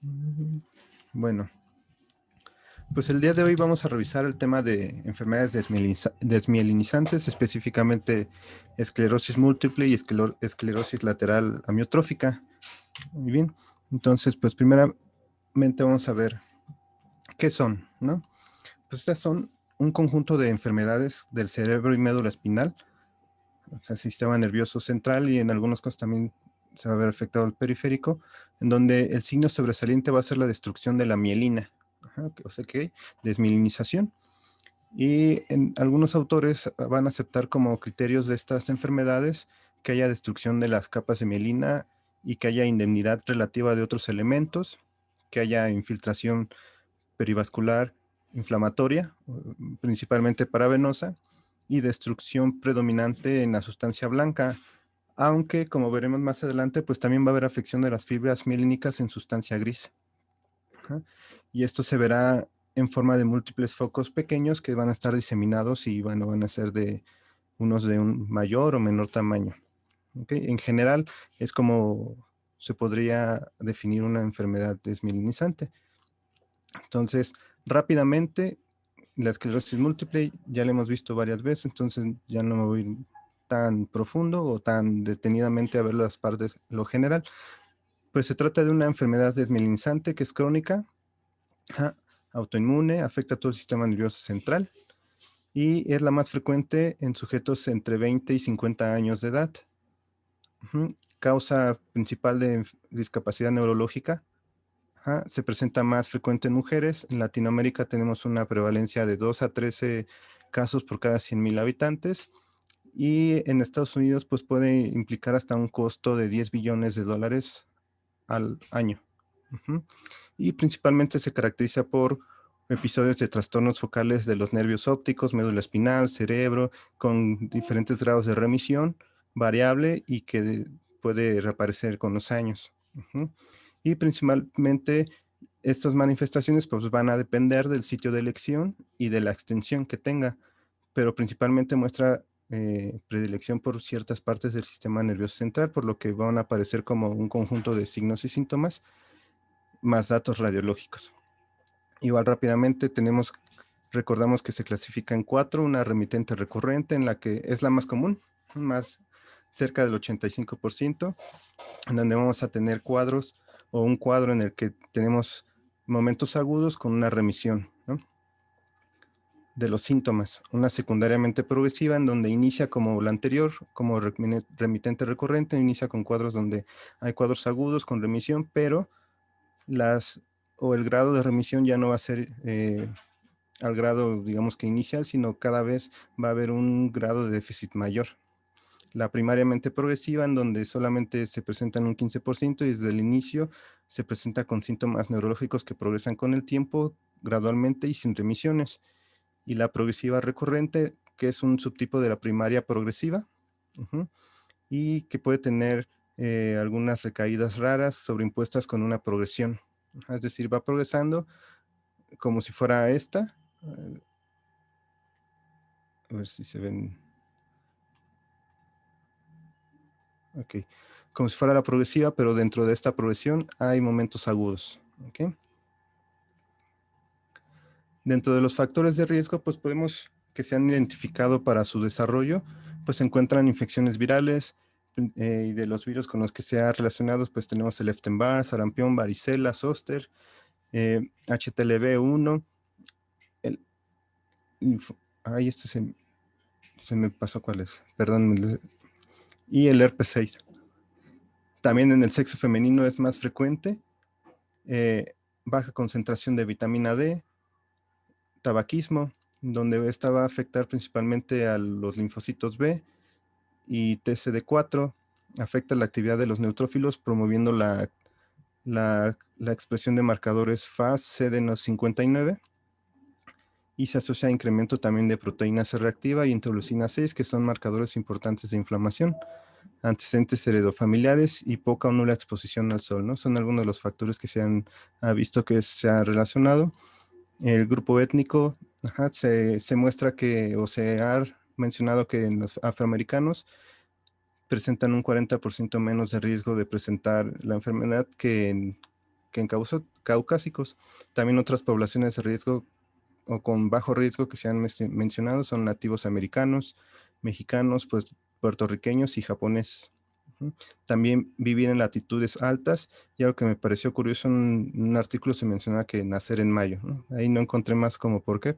Mm, Bueno, pues el día de hoy vamos a revisar el tema de enfermedades desmielinizantes, específicamente esclerosis múltiple y esclerosis lateral amiotrófica. Muy bien, entonces pues primeramente vamos a ver qué son, ¿no? Pues estas son un conjunto de enfermedades del cerebro y médula espinal, o sea, sistema nervioso central, y en algunos casos también se va a ver afectado el periférico, en donde el signo sobresaliente va a ser la destrucción de la mielina. Ajá, o sea que desmielinización. Y en algunos autores van a aceptar como criterios de estas enfermedades que haya destrucción de las capas de mielina y que haya indemnidad relativa de otros elementos, que haya infiltración perivascular inflamatoria, principalmente paravenosa, y destrucción predominante en la sustancia blanca, aunque como veremos más adelante, pues también va a haber afección de las fibras mielínicas en sustancia gris. Ajá. Y esto se verá en forma de múltiples focos pequeños que van a estar diseminados y bueno, van a ser de unos de un mayor o menor tamaño. ¿Okay? En general es como se podría definir una enfermedad desmielinizante. Entonces, rápidamente, la esclerosis múltiple ya la hemos visto varias veces, entonces ya no me voy a ir tan profundo o tan detenidamente a ver las partes, lo general. Pues se trata de una enfermedad desmielinizante que es crónica, ajá, autoinmune, afecta a todo el sistema nervioso central y es la más frecuente en sujetos entre 20 y 50 años de edad. Ujú. Causa principal de discapacidad neurológica. Ajá, se presenta más frecuente en mujeres. En Latinoamérica tenemos una prevalencia de 2 a 13 casos por cada 100,000 habitantes. Y en Estados Unidos pues puede implicar hasta un costo de 10 billones de dólares al año. Ujú. Y principalmente se caracteriza por episodios de trastornos focales de los nervios ópticos, médula espinal, cerebro, con diferentes grados de remisión, variable y que puede reaparecer con los años. Ujú. Y principalmente estas manifestaciones pues van a depender del sitio de elección y de la extensión que tenga, pero principalmente muestra predilección por ciertas partes del sistema nervioso central, por lo que van a aparecer como un conjunto de signos y síntomas más datos radiológicos. Igual rápidamente recordamos que se clasifica en cuatro: una remitente recurrente, en la que es la más común, más cerca del 85%, en donde vamos a tener cuadros o un cuadro en el que tenemos momentos agudos con una remisión, ¿no?, de los síntomas. Una secundariamente progresiva, en donde inicia como la anterior, como remitente recurrente, inicia con cuadros donde hay cuadros agudos con remisión, pero el grado de remisión ya no va a ser al grado, digamos que inicial, sino cada vez va a haber un grado de déficit mayor. La primariamente progresiva, en donde solamente se presenta en un 15% y desde el inicio se presenta con síntomas neurológicos que progresan con el tiempo, gradualmente y sin remisiones. Y la progresiva recurrente, que es un subtipo de la primaria progresiva, uh-huh, y que puede tener algunas recaídas raras sobreimpuestas con una progresión. Es decir, va progresando como si fuera esta. A ver si se ven. Ok. Como si fuera la progresiva, pero dentro de esta progresión hay momentos agudos. Ok. Dentro de los factores de riesgo, pues podemos que se han identificado para su desarrollo, pues se encuentran infecciones virales, y de los virus con los que se ha relacionado, pues tenemos el Epstein-Barr, sarampión, varicela, zoster, HTLV1, el, ay, se me pasó cuál es, perdón, y el herpes 6. También en el sexo femenino es más frecuente, baja concentración de vitamina D, tabaquismo, donde esta va a afectar principalmente a los linfocitos B, y TCD4 afecta la actividad de los neutrófilos, promoviendo la expresión de marcadores FAS CD59, y se asocia a incremento también de proteína C reactiva y interleucina 6, que son marcadores importantes de inflamación. Antecedentes heredofamiliares y poca o nula exposición al sol, ¿no? Son algunos de los factores que ha visto que se ha relacionado. El grupo étnico, ajá, se muestra que, o se ha mencionado que en los afroamericanos presentan un 40% menos de riesgo de presentar la enfermedad que que en caucásicos. También otras poblaciones de riesgo o con bajo riesgo que se han mencionado son nativos americanos, mexicanos, pues puertorriqueños y japoneses. También vivir en latitudes altas, y algo que me pareció curioso, en un artículo se menciona que nacer en mayo, ¿no? Ahí no encontré más como por qué,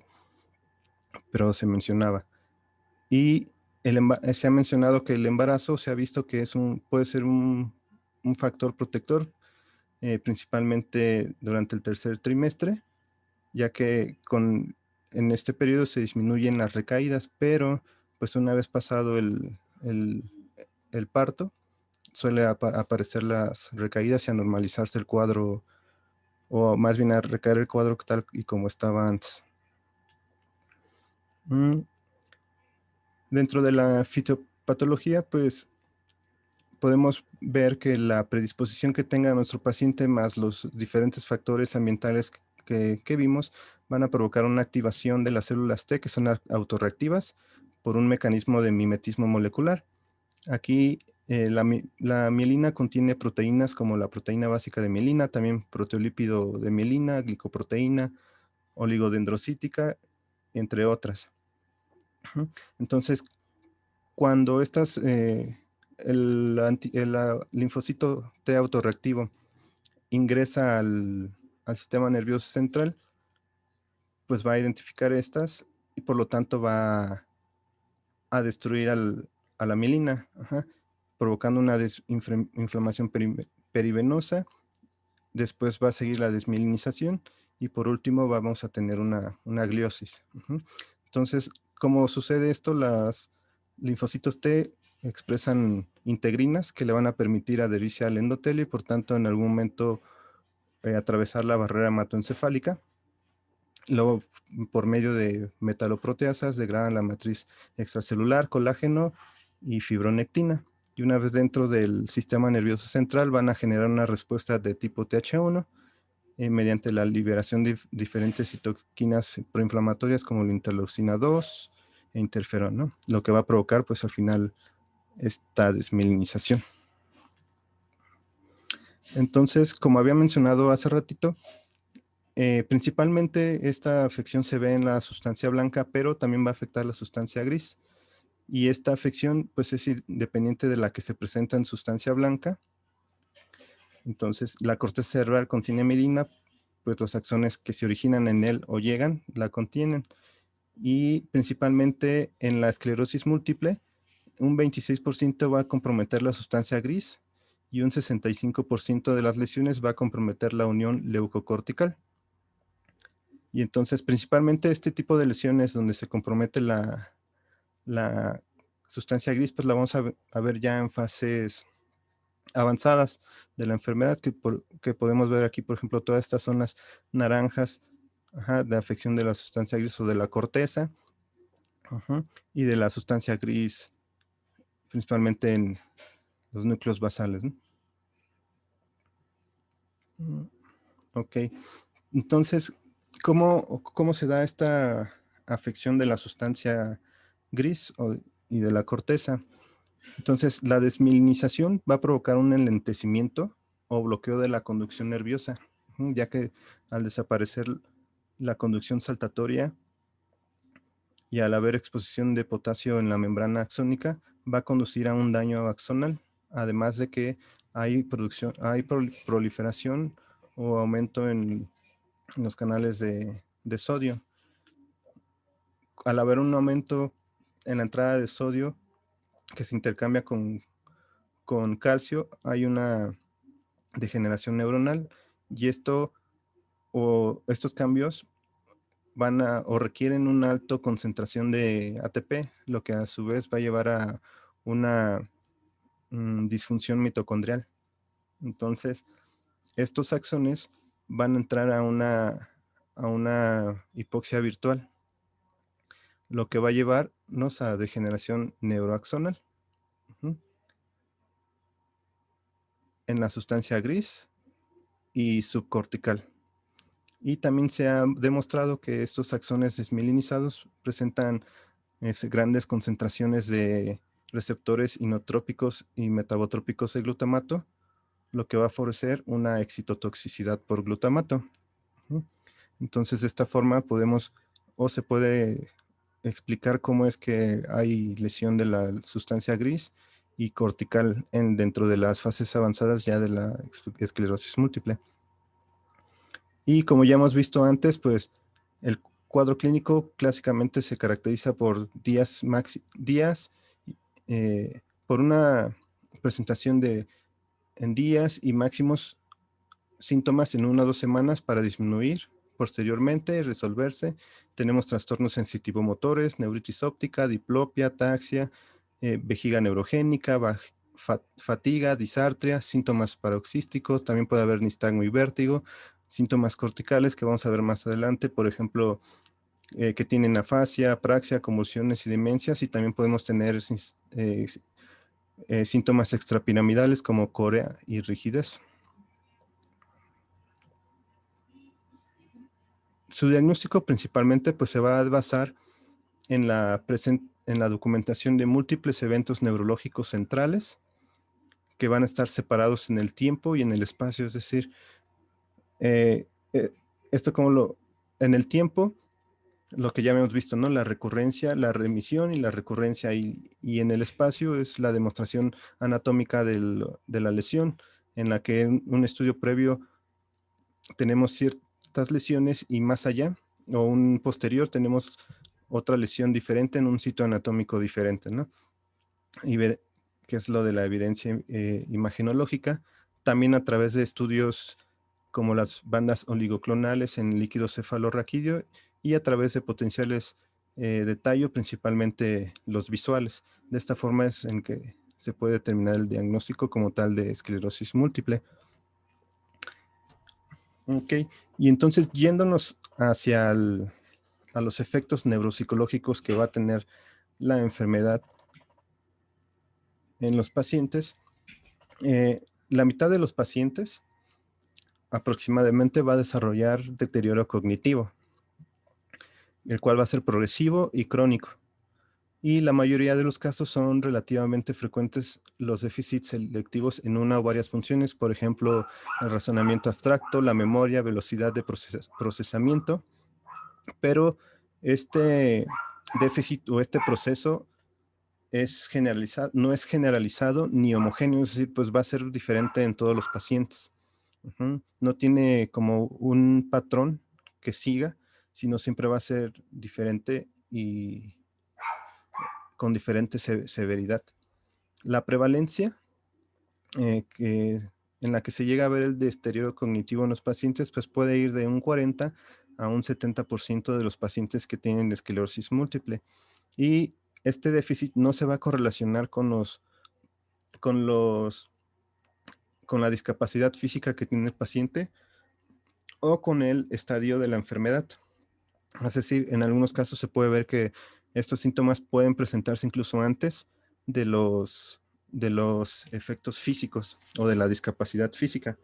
pero se mencionaba. Y se ha mencionado que el embarazo se ha visto que puede ser un factor protector, principalmente durante el tercer trimestre, ya que en este periodo se disminuyen las recaídas, pero pues una vez pasado el parto, suele aparecer las recaídas y a normalizarse el cuadro, o más bien a recaer el cuadro tal y como estaba antes. Dentro de la fitopatología, pues podemos ver que la predisposición que tenga nuestro paciente más los diferentes factores ambientales que vimos van a provocar una activación de las células T que son autorreactivas por un mecanismo de mimetismo molecular. Aquí la mielina contiene proteínas como la proteína básica de mielina, también proteolípido de mielina, glicoproteína, oligodendrocítica, entre otras. Entonces, cuando el linfocito T autorreactivo ingresa al sistema nervioso central, pues va a identificar estas y por lo tanto va a destruir a la mielina, provocando una inflamación perivenosa. Después va a seguir la desmielinización y por último vamos a tener una gliosis. Entonces, ¿cómo sucede esto? Los linfocitos T expresan integrinas que le van a permitir adherirse al endotelio y por tanto en algún momento atravesar la barrera hematoencefálica. Luego, por medio de metaloproteasas, degradan la matriz extracelular, colágeno y fibronectina. Y una vez dentro del sistema nervioso central van a generar una respuesta de tipo TH1 mediante la liberación de diferentes citoquinas proinflamatorias como la interleucina 2 e interferón, ¿no? Lo que va a provocar, pues al final, esta desmielinización. Entonces, como había mencionado hace ratito, principalmente esta afección se ve en la sustancia blanca, pero también va a afectar la sustancia gris. Y esta afección, pues es independiente de la que se presenta en sustancia blanca. Entonces, la corteza cerebral contiene mielina, pues los axones que se originan en él o llegan la contienen. Y principalmente en la esclerosis múltiple, un 26% va a comprometer la sustancia gris y un 65% de las lesiones va a comprometer la unión leucocortical. Y entonces, principalmente este tipo de lesiones donde se compromete la sustancia gris, pues la vamos a ver ya en fases avanzadas de la enfermedad, que podemos ver aquí, por ejemplo, todas estas zonas naranjas de afección de la sustancia gris o de la corteza, y de la sustancia gris, principalmente en los núcleos basales, ¿no? Ok, entonces, ¿cómo se da esta afección de la sustancia gris y de la corteza? Entonces, la desmielinización va a provocar un enlentecimiento o bloqueo de la conducción nerviosa, ya que al desaparecer la conducción saltatoria y al haber exposición de potasio en la membrana axónica, va a conducir a un daño axonal, además de que hay proliferación o aumento en los canales de sodio. Al haber un aumento en la entrada de sodio que se intercambia con calcio, hay una degeneración neuronal y estos cambios o requieren una alta concentración de ATP, lo que a su vez va a llevar a una disfunción mitocondrial. Entonces, estos axones van a entrar a una hipoxia virtual, lo que va a llevarnos a degeneración neuroaxonal en la sustancia gris y subcortical. Y también se ha demostrado que estos axones desmielinizados presentan grandes concentraciones de receptores inotrópicos y metabotrópicos de glutamato, lo que va a favorecer una excitotoxicidad por glutamato. Entonces, de esta forma podemos, o se puede explicar cómo es que hay lesión de la sustancia gris y cortical dentro de las fases avanzadas ya de la esclerosis múltiple. Y como ya hemos visto antes, pues el cuadro clínico clásicamente se caracteriza por por una presentación en días y máximos síntomas en 1 o 2 semanas para disminuir posteriormente y resolverse. Tenemos trastornos sensitivo-motores, neuritis óptica, diplopia, ataxia, vejiga neurogénica, fatiga, disartria, síntomas paroxísticos, también puede haber nistagmo y vértigo, síntomas corticales que vamos a ver más adelante, por ejemplo, que tienen afasia, apraxia, convulsiones y demencias, y también podemos tener síntomas extrapiramidales como corea y rigidez. Su diagnóstico principalmente pues, se va a basar en la documentación de múltiples eventos neurológicos centrales que van a estar separados en el tiempo y en el espacio. Es decir, eh, eh, esto en el tiempo, lo que ya hemos visto, ¿no? La recurrencia, la remisión y la recurrencia. Y en el espacio es la demostración anatómica de la lesión, en la que en un estudio previo tenemos ciertas lesiones y más allá, o un posterior, tenemos otra lesión diferente en un sitio anatómico diferente, ¿no? Y que es lo de la evidencia imagenológica, también a través de estudios como las bandas oligoclonales en líquido cefalorraquídeo y a través de potenciales de tallo, principalmente los visuales. De esta forma es en que se puede determinar el diagnóstico como tal de esclerosis múltiple. Ok, y entonces yéndonos hacia a los efectos neuropsicológicos que va a tener la enfermedad en los pacientes, la mitad de los pacientes aproximadamente va a desarrollar deterioro cognitivo, el cual va a ser progresivo y crónico. Y la mayoría de los casos son relativamente frecuentes los déficits selectivos en una o varias funciones, por ejemplo, el razonamiento abstracto, la memoria, velocidad de procesamiento, pero este déficit o este proceso no es generalizado ni homogéneo, es decir, pues va a ser diferente en todos los pacientes. No tiene como un patrón que siga, sino siempre va a ser diferente y con diferente severidad. La prevalencia en la que se llega a ver el deterioro cognitivo en los pacientes, pues puede ir de un 40 a un 70% de los pacientes que tienen esclerosis múltiple. Y este déficit no se va a correlacionar con la discapacidad física que tiene el paciente o con el estadio de la enfermedad. Es decir, en algunos casos se puede ver que estos síntomas pueden presentarse incluso antes de los efectos físicos o de la discapacidad física.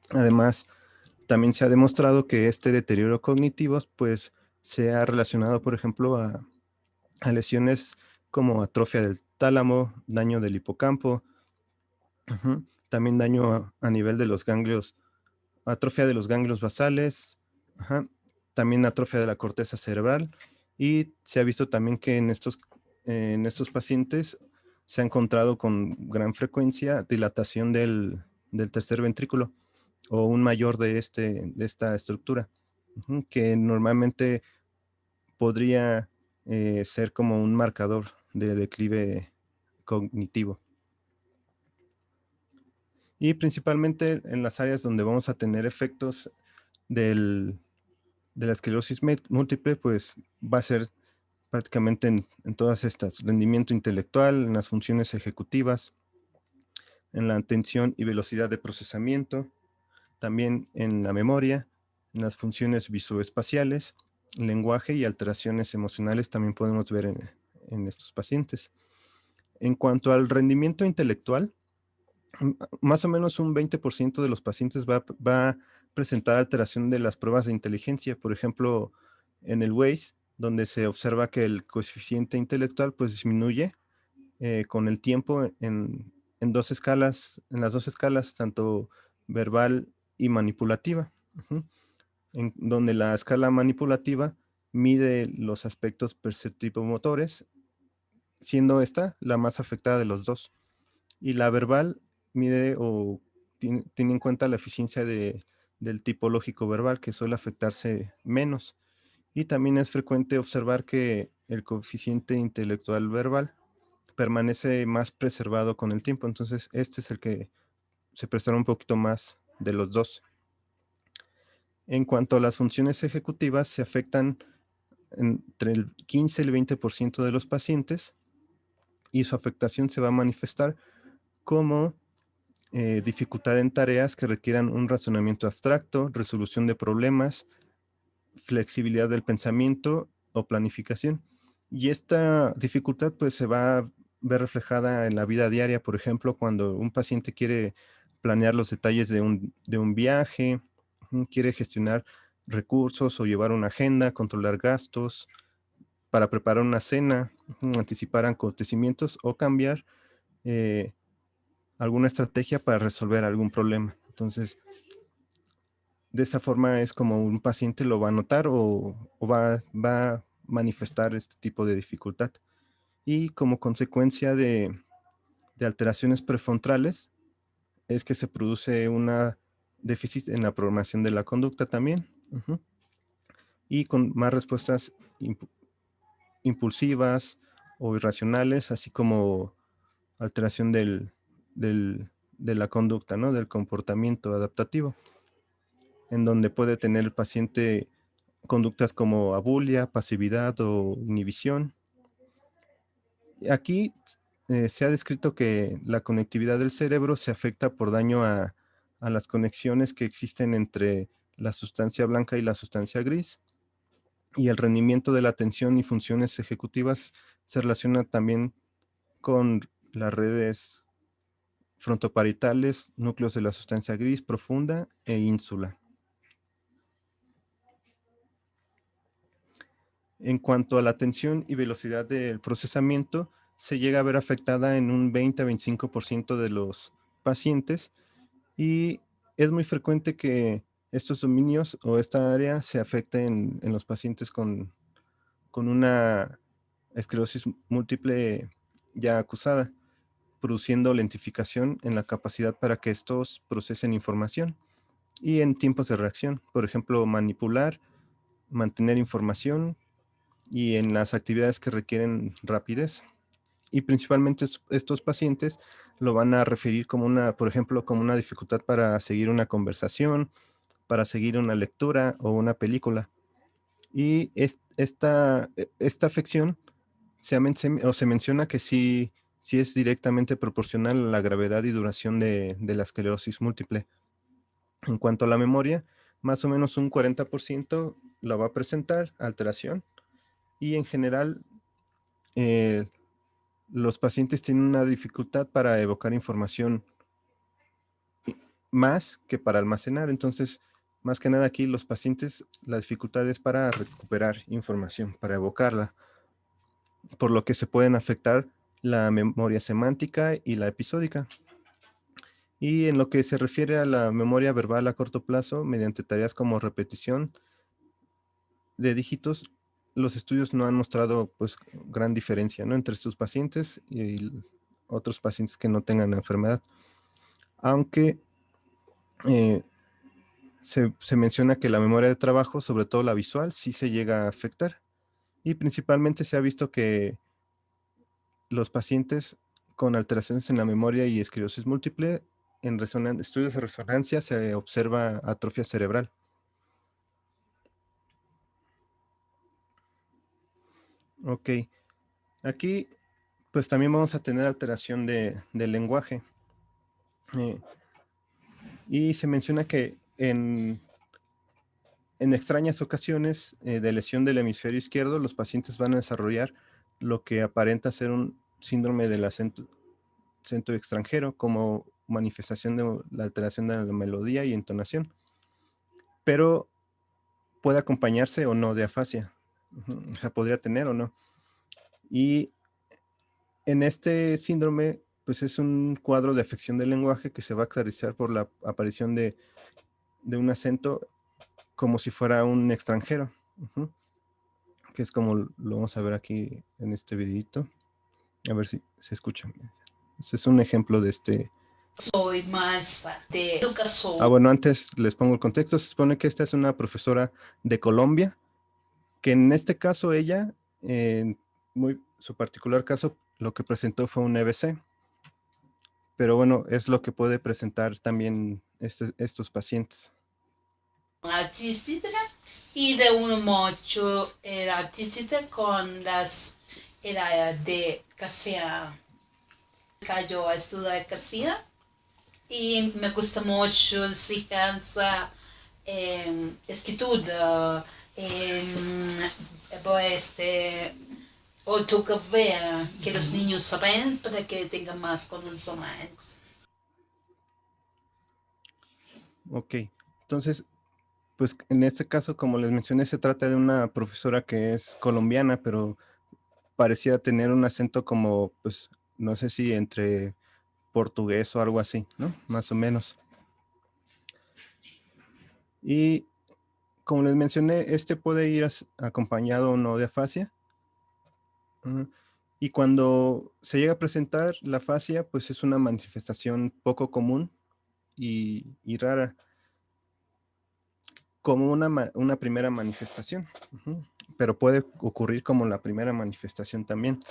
Además, también se ha demostrado que este deterioro cognitivo pues, se ha relacionado, por ejemplo, a lesiones como atrofia del tálamo, daño del hipocampo, también daño a nivel de los ganglios, atrofia de los ganglios basales, también atrofia de la corteza cerebral, y se ha visto también que en estos pacientes se ha encontrado con gran frecuencia dilatación del tercer ventrículo o un mayor de esta estructura, que normalmente podría ser como un marcador de declive cognitivo. Y principalmente en las áreas donde vamos a tener efectos de la esclerosis múltiple, pues va a ser prácticamente en todas estas: rendimiento intelectual, en las funciones ejecutivas, en la atención y velocidad de procesamiento, también en la memoria, en las funciones visoespaciales, lenguaje y alteraciones emocionales también podemos ver en estos pacientes. En cuanto al rendimiento intelectual, más o menos un 20% de los pacientes va a presentar alteración de las pruebas de inteligencia. Por ejemplo, en el WAIS, donde se observa que el coeficiente intelectual pues disminuye con el tiempo en las dos escalas, tanto verbal y manipulativa, en donde la escala manipulativa mide los aspectos perceptivo-motores, siendo esta la más afectada de los dos. Y la verbal mide o tiene en cuenta la eficiencia del tipo lógico verbal, que suele afectarse menos. Y también es frecuente observar que el coeficiente intelectual verbal permanece más preservado con el tiempo. Entonces, este es el que se preserva un poquito más de los dos. En cuanto a las funciones ejecutivas, se afectan entre el 15 y el 20% de los pacientes, y su afectación se va a manifestar como dificultad en tareas que requieran un razonamiento abstracto, resolución de problemas, flexibilidad del pensamiento o planificación. Y esta dificultad pues se va a ver reflejada en la vida diaria, por ejemplo, cuando un paciente quiere planear los detalles de un viaje, quiere gestionar recursos o llevar una agenda, controlar gastos, para preparar una cena, anticipar acontecimientos o cambiar alguna estrategia para resolver algún problema. Entonces, de esa forma es como un paciente lo va a notar o va a manifestar este tipo de dificultad. Y como consecuencia de alteraciones prefrontales es que se produce una déficit en la programación de la conducta también. Y con más respuestas impulsivas o irracionales, así como alteración de la conducta, ¿no? Del comportamiento adaptativo, en donde puede tener el paciente conductas como abulia, pasividad o inhibición. Aquí se ha descrito que la conectividad del cerebro se afecta por daño a las conexiones que existen entre la sustancia blanca y la sustancia gris, y el rendimiento de la atención y funciones ejecutivas se relaciona también con las redes frontoparietales, núcleos de la sustancia gris profunda e ínsula. En cuanto a la atención y velocidad del procesamiento, se llega a ver afectada en un 20 a 25% de los pacientes, y es muy frecuente que estos dominios o esta área se afecte en los pacientes con una esclerosis múltiple ya acusada, produciendo lentificación en la capacidad para que estos procesen información y en tiempos de reacción, por ejemplo, manipular, mantener información y en las actividades que requieren rapidez. Y principalmente estos pacientes lo van a referir como por ejemplo, como una dificultad para seguir una conversación, para seguir una lectura o una película. Y esta afección se menciona que sí es directamente proporcional a la gravedad y duración de la esclerosis múltiple. En cuanto a la memoria, más o menos un 40% la va a presentar alteración, y en general los pacientes tienen una dificultad para evocar información más que para almacenar. Entonces, más que nada aquí los pacientes, la dificultad es para recuperar información, para evocarla, por lo que se pueden afectar la memoria semántica y la episódica. Y en lo que se refiere a la memoria verbal a corto plazo, mediante tareas como repetición de dígitos, los estudios no han mostrado pues gran diferencia, ¿no?, entre estos pacientes y otros pacientes que no tengan la enfermedad. Aunque se menciona que la memoria de trabajo, sobre todo la visual, sí se llega a afectar. Y principalmente se ha visto que los pacientes con alteraciones en la memoria y esclerosis múltiple, en estudios de resonancia se observa atrofia cerebral. Ok, aquí pues también vamos a tener alteración del lenguaje. Y se menciona que en extrañas ocasiones de lesión del hemisferio izquierdo, los pacientes van a desarrollar lo que aparenta ser un síndrome del acento extranjero, como manifestación de la alteración de la melodía y entonación, pero puede acompañarse o no de afasia. O sea, podría tener o no. Y en este síndrome pues es un cuadro de afección del lenguaje que se va a caracterizar por la aparición de un acento como si fuera un extranjero, que es como lo vamos a ver aquí en este videito. A ver si se escucha. Ese es un ejemplo de este. Soy maestra de educación. Bueno, antes les pongo el contexto. Se supone que esta es una profesora de Colombia, que en este caso ella, en su particular caso, lo que presentó fue un EBC. Pero bueno, es lo que puede presentar también estos pacientes. Artística y de un mucho era artística con las era de Casia. Yo a estudiar Casia y me gusta mucho enseñanza, escritura, o toca ver que los niños saben para que tengan más conocimientos. Ok, entonces, pues en este caso, como les mencioné, se trata de una profesora que es colombiana, pero pareciera tener un acento como, pues, no sé si entre portugués o algo así, ¿no? Más o menos. Y como les mencioné, este puede ir acompañado o no de afasia. Y cuando se llega a presentar la afasia, pues es una manifestación poco común y rara, como una primera manifestación. Pero puede ocurrir como la primera manifestación también.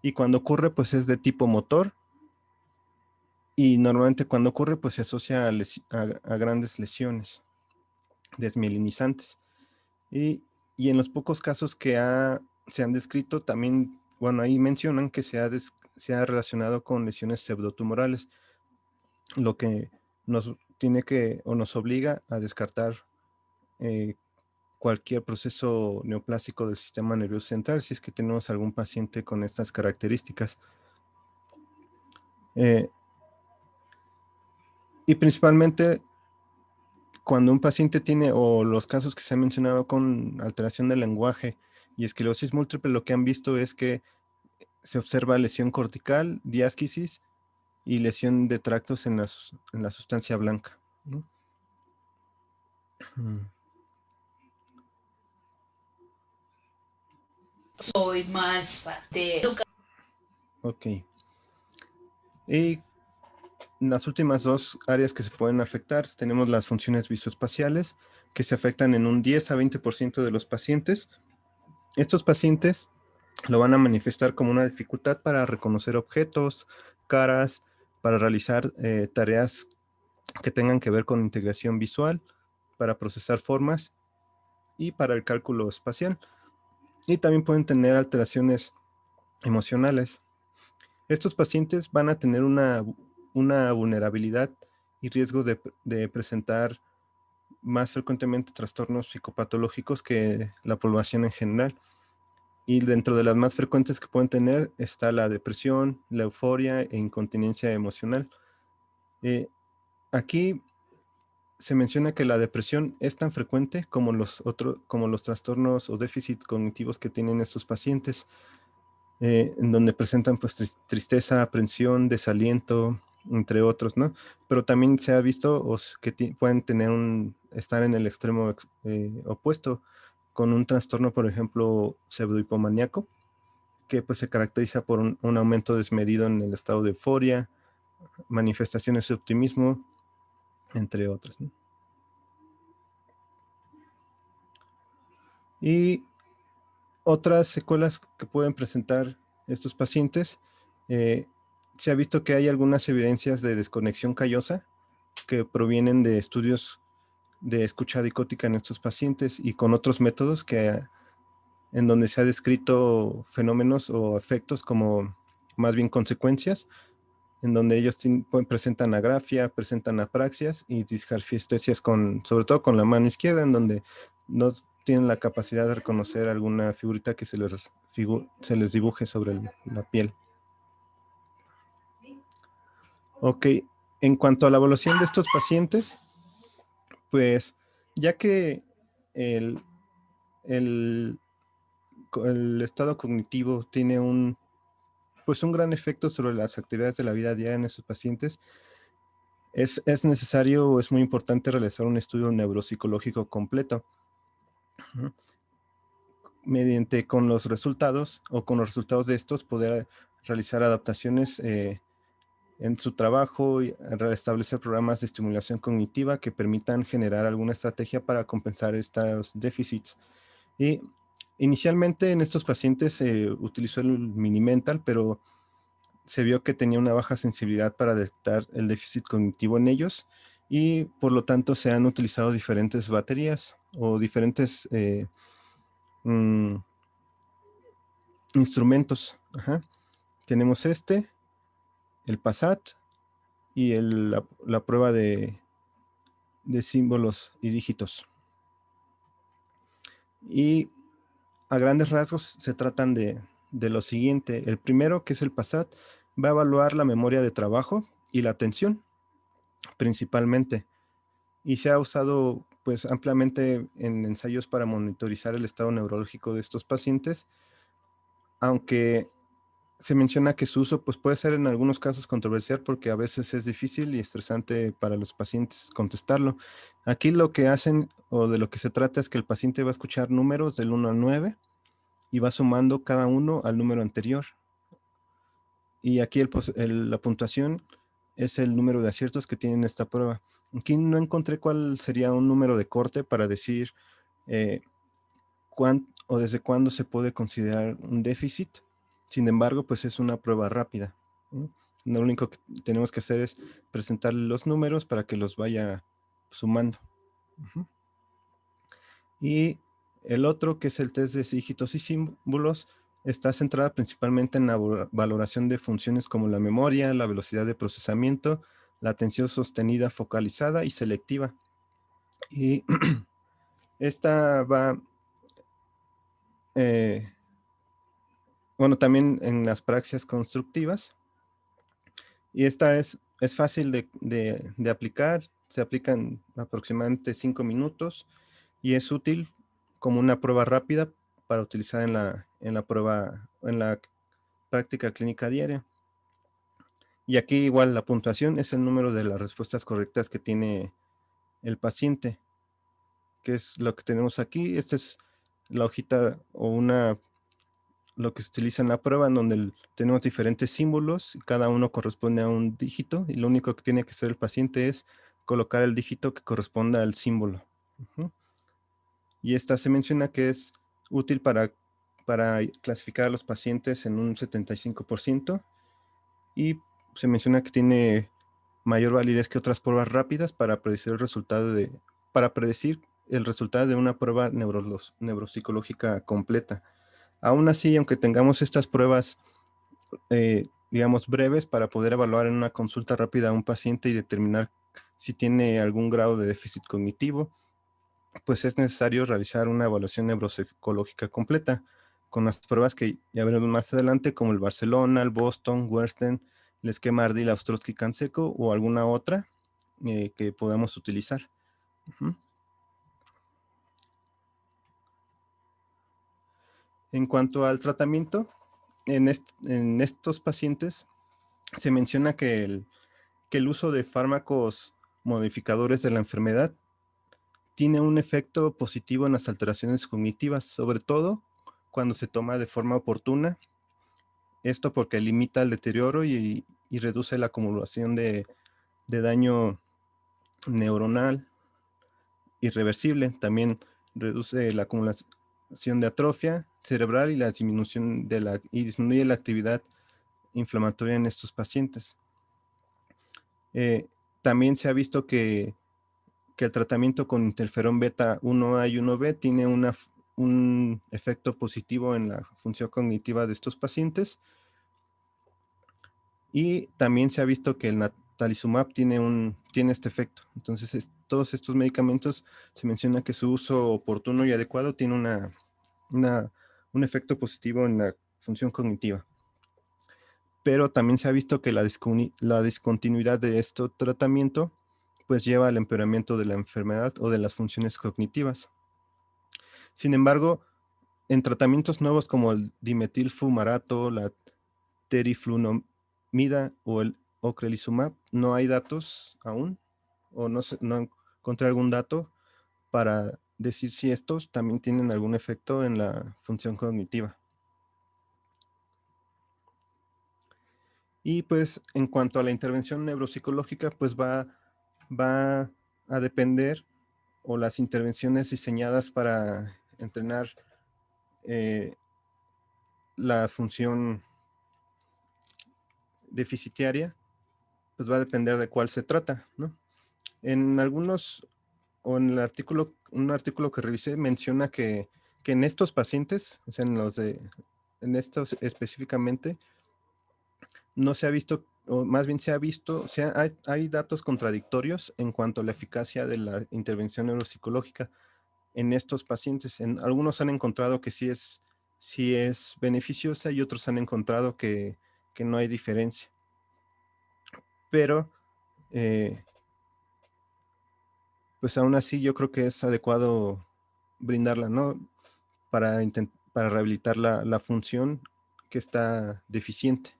Y cuando ocurre, pues es de tipo motor. Y normalmente cuando ocurre, pues se asocia a grandes lesiones desmielinizantes. Y en los pocos casos que se han descrito, también, bueno, ahí mencionan que se ha relacionado con lesiones pseudotumorales, lo que nos tiene que o nos obliga a descartar cualquier proceso neoplásico del sistema nervioso central si es que tenemos algún paciente con estas características. Y principalmente cuando un paciente tiene, o los casos que se han mencionado con alteración del lenguaje y esclerosis múltiple, lo que han visto es que se observa lesión cortical, diásquisis y lesión de tractos en la sustancia blanca, ¿no? Soy maestra de educación. Ok. Y las últimas dos áreas que se pueden afectar, tenemos las funciones visoespaciales, que se afectan en un 10 a 20% de los pacientes. Estos pacientes lo van a manifestar como una dificultad para reconocer objetos, caras, para realizar tareas que tengan que ver con integración visual, para procesar formas y para el cálculo espacial. Y también pueden tener alteraciones emocionales. Estos pacientes van a tener una vulnerabilidad y riesgo de presentar más frecuentemente trastornos psicopatológicos que la población en general. Y dentro de las más frecuentes que pueden tener está la depresión, la euforia e incontinencia emocional. Aquí se menciona que la depresión es tan frecuente como como los trastornos o déficits cognitivos que tienen estos pacientes, en donde presentan pues tristeza, aprensión, desaliento, entre otros, ¿no? Pero también se ha visto que pueden estar en el extremo opuesto, con un trastorno, por ejemplo, pseudohipomaníaco, que pues se caracteriza por un aumento desmedido en el estado de euforia, manifestaciones de optimismo, entre otras, ¿no? Y otras secuelas que pueden presentar estos pacientes, se ha visto que hay algunas evidencias de desconexión callosa que provienen de estudios de escucha dicótica en estos pacientes y con otros métodos en donde se ha descrito fenómenos o efectos como más bien consecuencias, en donde ellos presentan agrafia, presentan apraxias y discarfiestesias sobre todo con la mano izquierda, en donde no tienen la capacidad de reconocer alguna figurita que se les dibuje sobre la piel. Ok, en cuanto a la evaluación de estos pacientes, pues ya que el, el estado cognitivo tiene pues un gran efecto sobre las actividades de la vida diaria en estos pacientes, es necesario o es muy importante realizar un estudio neuropsicológico completo. Mediante con los resultados o con los resultados de estos poder realizar adaptaciones en su trabajo y restablecer programas de estimulación cognitiva que permitan generar alguna estrategia para compensar estos déficits. Y inicialmente en estos pacientes se utilizó el Mini-Mental, pero se vio que tenía una baja sensibilidad para detectar el déficit cognitivo en ellos y por lo tanto se han utilizado diferentes baterías o diferentes instrumentos. Ajá. Tenemos el PASAT y la prueba de símbolos y dígitos. Y a grandes rasgos se tratan de lo siguiente. El primero, que es el PASAT, va a evaluar la memoria de trabajo y la atención, principalmente. Y se ha usado pues ampliamente en ensayos para monitorizar el estado neurológico de estos pacientes, aunque se menciona que su uso pues, puede ser en algunos casos controversial porque a veces es difícil y estresante para los pacientes contestarlo. Aquí lo que hacen o de lo que se trata es que el paciente va a escuchar números del 1 al 9 y va sumando cada uno al número anterior. Y aquí la puntuación es el número de aciertos que tienen esta prueba. Aquí no encontré cuál sería un número de corte para decir o desde cuándo se puede considerar un déficit. Sin embargo, pues es una prueba rápida. Lo único que tenemos que hacer es presentarle los números para que los vaya sumando. Y el otro, que es el test de dígitos y símbolos, está centrada principalmente en la valoración de funciones como la memoria, la velocidad de procesamiento, la atención sostenida, focalizada y selectiva. Y esta va, bueno, también en las praxias constructivas. Y esta es fácil de aplicar, se aplica en aproximadamente 5 minutos y es útil como una prueba rápida para utilizar en la prueba, en la práctica clínica diaria. Y aquí igual la puntuación es el número de las respuestas correctas que tiene el paciente, que es lo que tenemos aquí. Esta es la hojita o lo que se utiliza en la prueba, en donde tenemos diferentes símbolos, y cada uno corresponde a un dígito, y lo único que tiene que hacer el paciente es colocar el dígito que corresponda al símbolo. Y esta se menciona que es útil para clasificar a los pacientes en un 75%, y se menciona que tiene mayor validez que otras pruebas rápidas para predecir el resultado de una prueba neuropsicológica completa. Aún así, aunque tengamos estas pruebas, digamos, breves para poder evaluar en una consulta rápida a un paciente y determinar si tiene algún grado de déficit cognitivo, pues es necesario realizar una evaluación neuropsicológica completa con las pruebas que ya veremos más adelante, como el Barcelona, el Boston, Western, el esquema Ardil, Ostrowski-Canseco o alguna otra que podamos utilizar. En cuanto al tratamiento, en estos pacientes se menciona que el uso de fármacos modificadores de la enfermedad tiene un efecto positivo en las alteraciones cognitivas, sobre todo cuando se toma de forma oportuna. Esto porque limita el deterioro y reduce la acumulación de daño neuronal irreversible. También reduce la acumulación de atrofia cerebral y disminuye la actividad inflamatoria en estos pacientes. También se ha visto que el tratamiento con interferón beta 1A y 1B tiene un efecto positivo en la función cognitiva de estos pacientes. Y también se ha visto que el natalizumab tiene este efecto. Entonces, todos estos medicamentos se menciona que su uso oportuno y adecuado tiene un efecto positivo en la función cognitiva. Pero también se ha visto que la discontinuidad de este tratamiento pues lleva al empeoramiento de la enfermedad o de las funciones cognitivas. Sin embargo, en tratamientos nuevos como el dimetilfumarato, la teriflunomida o el ocrelizumab, no hay datos aún, o no encontré algún dato para decir si estos también tienen algún efecto en la función cognitiva. Y pues en cuanto a la intervención neuropsicológica, pues va a depender, o las intervenciones diseñadas para entrenar la función deficitaria, pues va a depender de cuál se trata, ¿no? En algunos, o en un artículo que revisé menciona que en estos pacientes, o sea, en estos específicamente, no se ha visto, o más bien se ha visto, hay datos contradictorios en cuanto a la eficacia de la intervención neuropsicológica en estos pacientes. Algunos han encontrado que sí es beneficiosa, y otros han encontrado que no hay diferencia. Pero, pues aún así yo creo que es adecuado brindarla, ¿no? Para rehabilitar la función que está deficiente.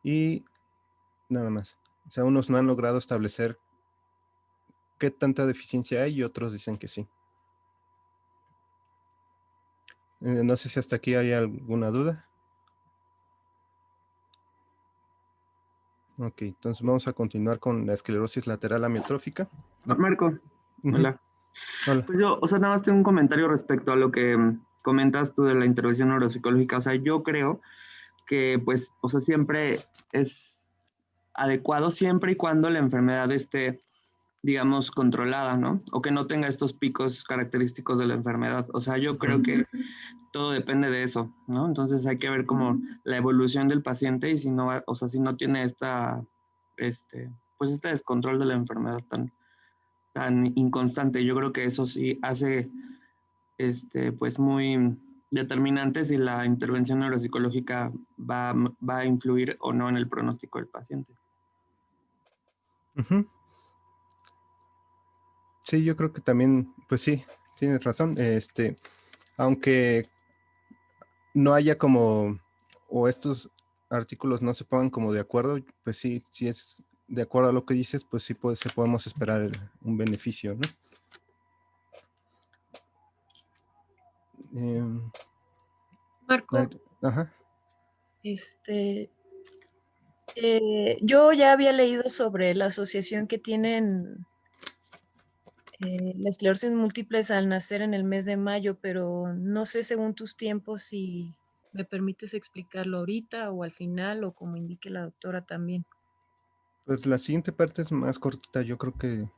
Y nada más. O sea, unos no han logrado establecer qué tanta deficiencia hay, y otros dicen que sí. No sé si hasta aquí hay alguna duda. Ok, entonces vamos a continuar con la esclerosis lateral amiotrófica. Marco, Ujú. hola. Hola. Pues yo, o sea, nada más tengo un comentario respecto a lo que comentas tú de la intervención neuropsicológica. O sea, yo creo que, pues, o sea, siempre es adecuado siempre y cuando la enfermedad esté, digamos, controlada, ¿no? O que no tenga estos picos característicos de la enfermedad. O sea, yo creo que todo depende de eso, ¿no? Entonces hay que ver como la evolución del paciente, y si no, o sea, si no tiene pues este descontrol de la enfermedad tan inconstante. Yo creo que eso sí hace, pues muy determinante si la intervención neuropsicológica va a influir o no en el pronóstico del paciente. Ujú. Sí, yo creo que también, pues sí, tienes razón. Aunque no haya como, o estos artículos no se pongan como de acuerdo, pues sí, si es de acuerdo a lo que dices, pues sí podemos esperar un beneficio, ¿no? Marco, Ajá. yo ya había leído sobre la asociación que tienen la esclerosis múltiples al nacer en el mes de mayo, pero no sé según tus tiempos si me permites explicarlo ahorita o al final o como indique la doctora también. Pues la siguiente parte es más cortita, yo creo que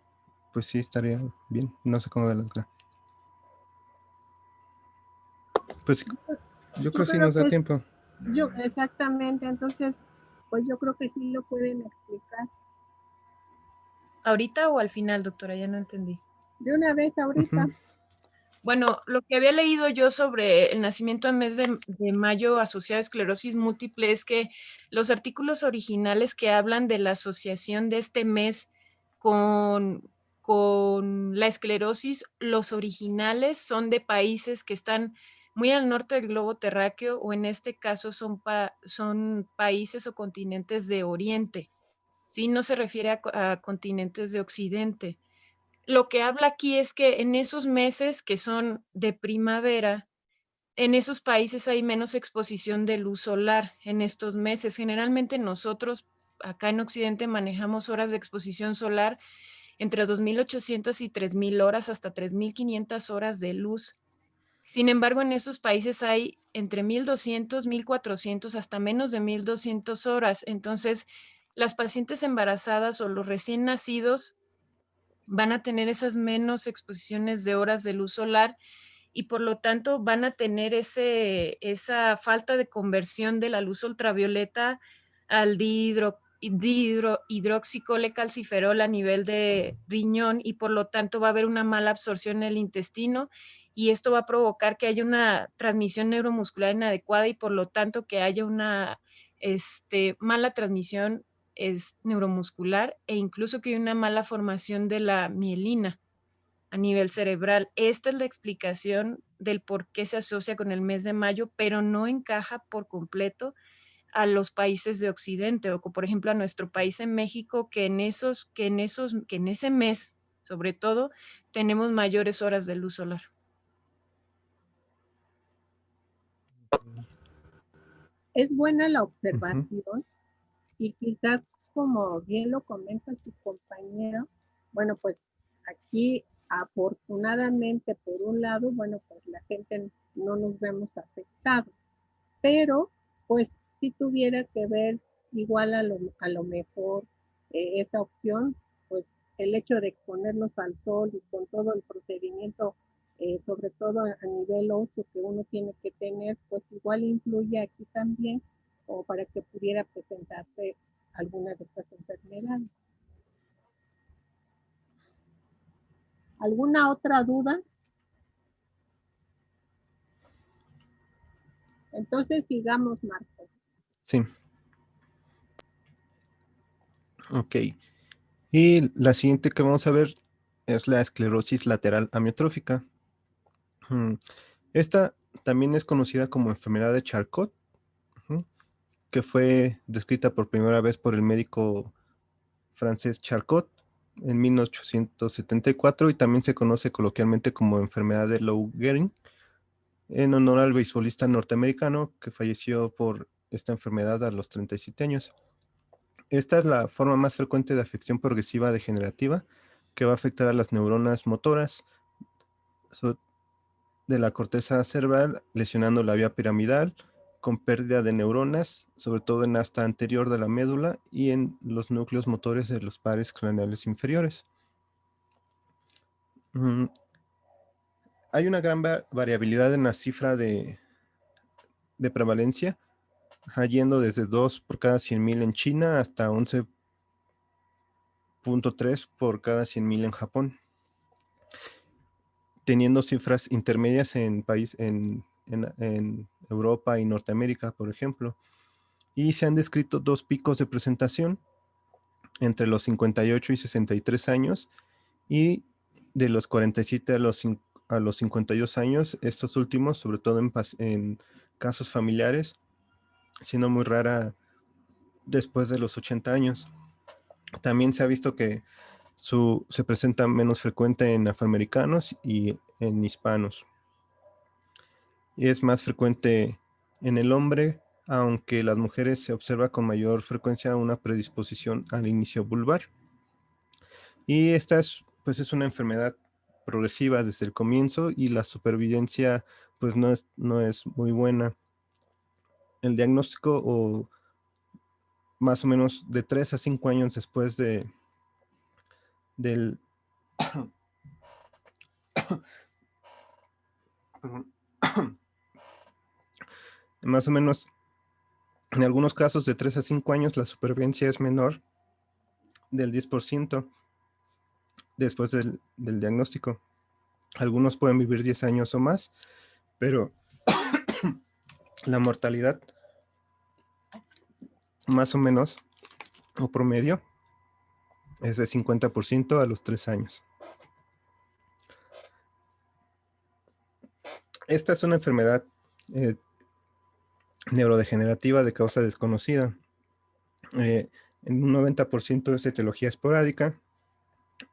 pues sí estaría bien, no sé cómo adelantar. Pues yo creo Yo que sí creo nos da que tiempo. exactamente, entonces, pues yo creo que sí lo pueden explicar. ¿Ahorita o al final, doctora? Ya no entendí. De una vez ahorita. Bueno, lo que había leído yo sobre el nacimiento en mes de mayo asociado a esclerosis múltiple es que los artículos originales que hablan de la asociación de este mes con la esclerosis, los originales son de países que están muy al norte del globo terráqueo, o en este caso son países o continentes de Oriente, ¿sí? No se refiere a continentes de Occidente. Lo que habla aquí es que en esos meses que son de primavera, en esos países hay menos exposición de luz solar en estos meses. Generalmente nosotros acá en Occidente manejamos horas de exposición solar entre 2.800 y 3.000 horas, hasta 3.500 horas de luz. Sin embargo, en esos países hay entre 1.200, 1.400, hasta menos de 1.200 horas. Entonces, las pacientes embarazadas o los recién nacidos van a tener esas menos exposiciones de horas de luz solar, y por lo tanto van a tener esa falta de conversión de la luz ultravioleta al hidroxicolecalciferol a nivel de riñón, y por lo tanto va a haber una mala absorción en el intestino, y esto va a provocar que haya una transmisión neuromuscular inadecuada, y por lo tanto que haya una mala transmisión neuromuscular, e incluso que haya una mala formación de la mielina. a nivel cerebral. Esta es la explicación del por qué se asocia con el mes de mayo, pero no encaja por completo a los países de Occidente, o por ejemplo a nuestro país en México, que en ese mes, sobre todo, tenemos mayores horas de luz solar. Es buena la Ujú. observación y quizás, como bien lo comenta su compañero, bueno, pues aquí afortunadamente por un lado, bueno, pues la gente no nos vemos afectados, pero pues si tuviera que ver igual a lo mejor esa opción, pues el hecho de exponernos al sol y con todo el procedimiento, sobre todo a nivel óseo que uno tiene que tener, pues igual influye aquí también, o para que pudiera presentarse alguna de estas enfermedades. ¿Alguna otra duda? Entonces sigamos, Marco. Sí, ok. Y la siguiente que vamos a ver es la esclerosis lateral amiotrófica. Esta también es conocida como enfermedad de Charcot, que fue descrita por primera vez por el médico francés Charcot en 1874 y también se conoce coloquialmente como enfermedad de Lou Gehrig en honor al beisbolista norteamericano que falleció por esta enfermedad a los 37 años. Esta es la forma más frecuente de afección progresiva degenerativa que va a afectar a las neuronas motoras de la corteza cerebral, lesionando la vía piramidal, con pérdida de neuronas, sobre todo en la asta anterior de la médula y en los núcleos motores de los pares craneales inferiores. Hay una gran variabilidad en la cifra de prevalencia, yendo desde 2 por cada 100.000 en China hasta 11.3 por cada 100.000 en Japón, teniendo cifras intermedias en Europa y Norteamérica, por ejemplo. Y se han descrito 2 picos de presentación entre los 58 y 63 años y de los 47 a los 52 años, estos últimos, sobre todo en casos familiares, siendo muy rara después de los 80 años. También se ha visto que se presenta menos frecuente en afroamericanos y en hispanos. Y es más frecuente en el hombre, aunque las mujeres se observa con mayor frecuencia una predisposición al inicio vulvar. Y esta pues es una enfermedad progresiva desde el comienzo y la supervivencia pues no es muy buena. El diagnóstico o más o menos de 3 a 5 años después del más o menos en algunos casos de 3 a 5 años la supervivencia es menor del 10% después del diagnóstico. Algunos pueden vivir 10 años o más, pero la mortalidad más o menos o promedio es de 50% a los 3 años. Esta es una enfermedad neurodegenerativa de causa desconocida. En un 90% es etiología esporádica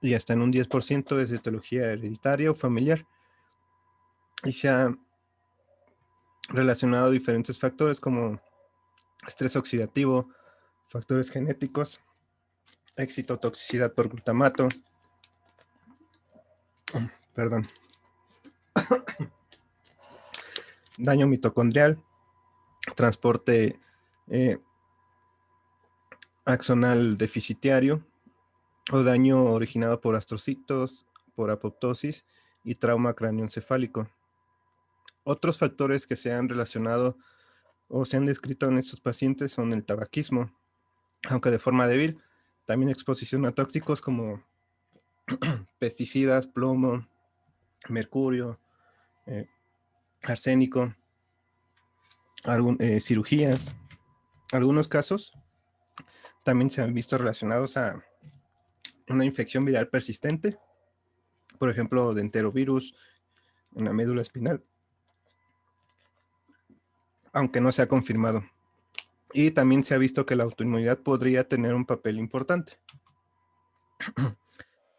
y hasta en un 10% es etiología hereditaria o familiar. Y se ha relacionado diferentes factores como estrés oxidativo, factores genéticos, excitotoxicidad por glutamato, perdón, daño mitocondrial, transporte axonal deficitario o daño originado por astrocitos, por apoptosis y trauma cráneoencefálico. Otros factores que se han relacionado o se han descrito en estos pacientes son el tabaquismo, aunque de forma débil, también exposición a tóxicos como pesticidas, plomo, mercurio, arsénico, cirugías. Algunos casos también se han visto relacionados a una infección viral persistente por ejemplo, de enterovirus en la médula espinal, aunque no se ha confirmado. Y también se ha visto que la autoinmunidad podría tener un papel importante.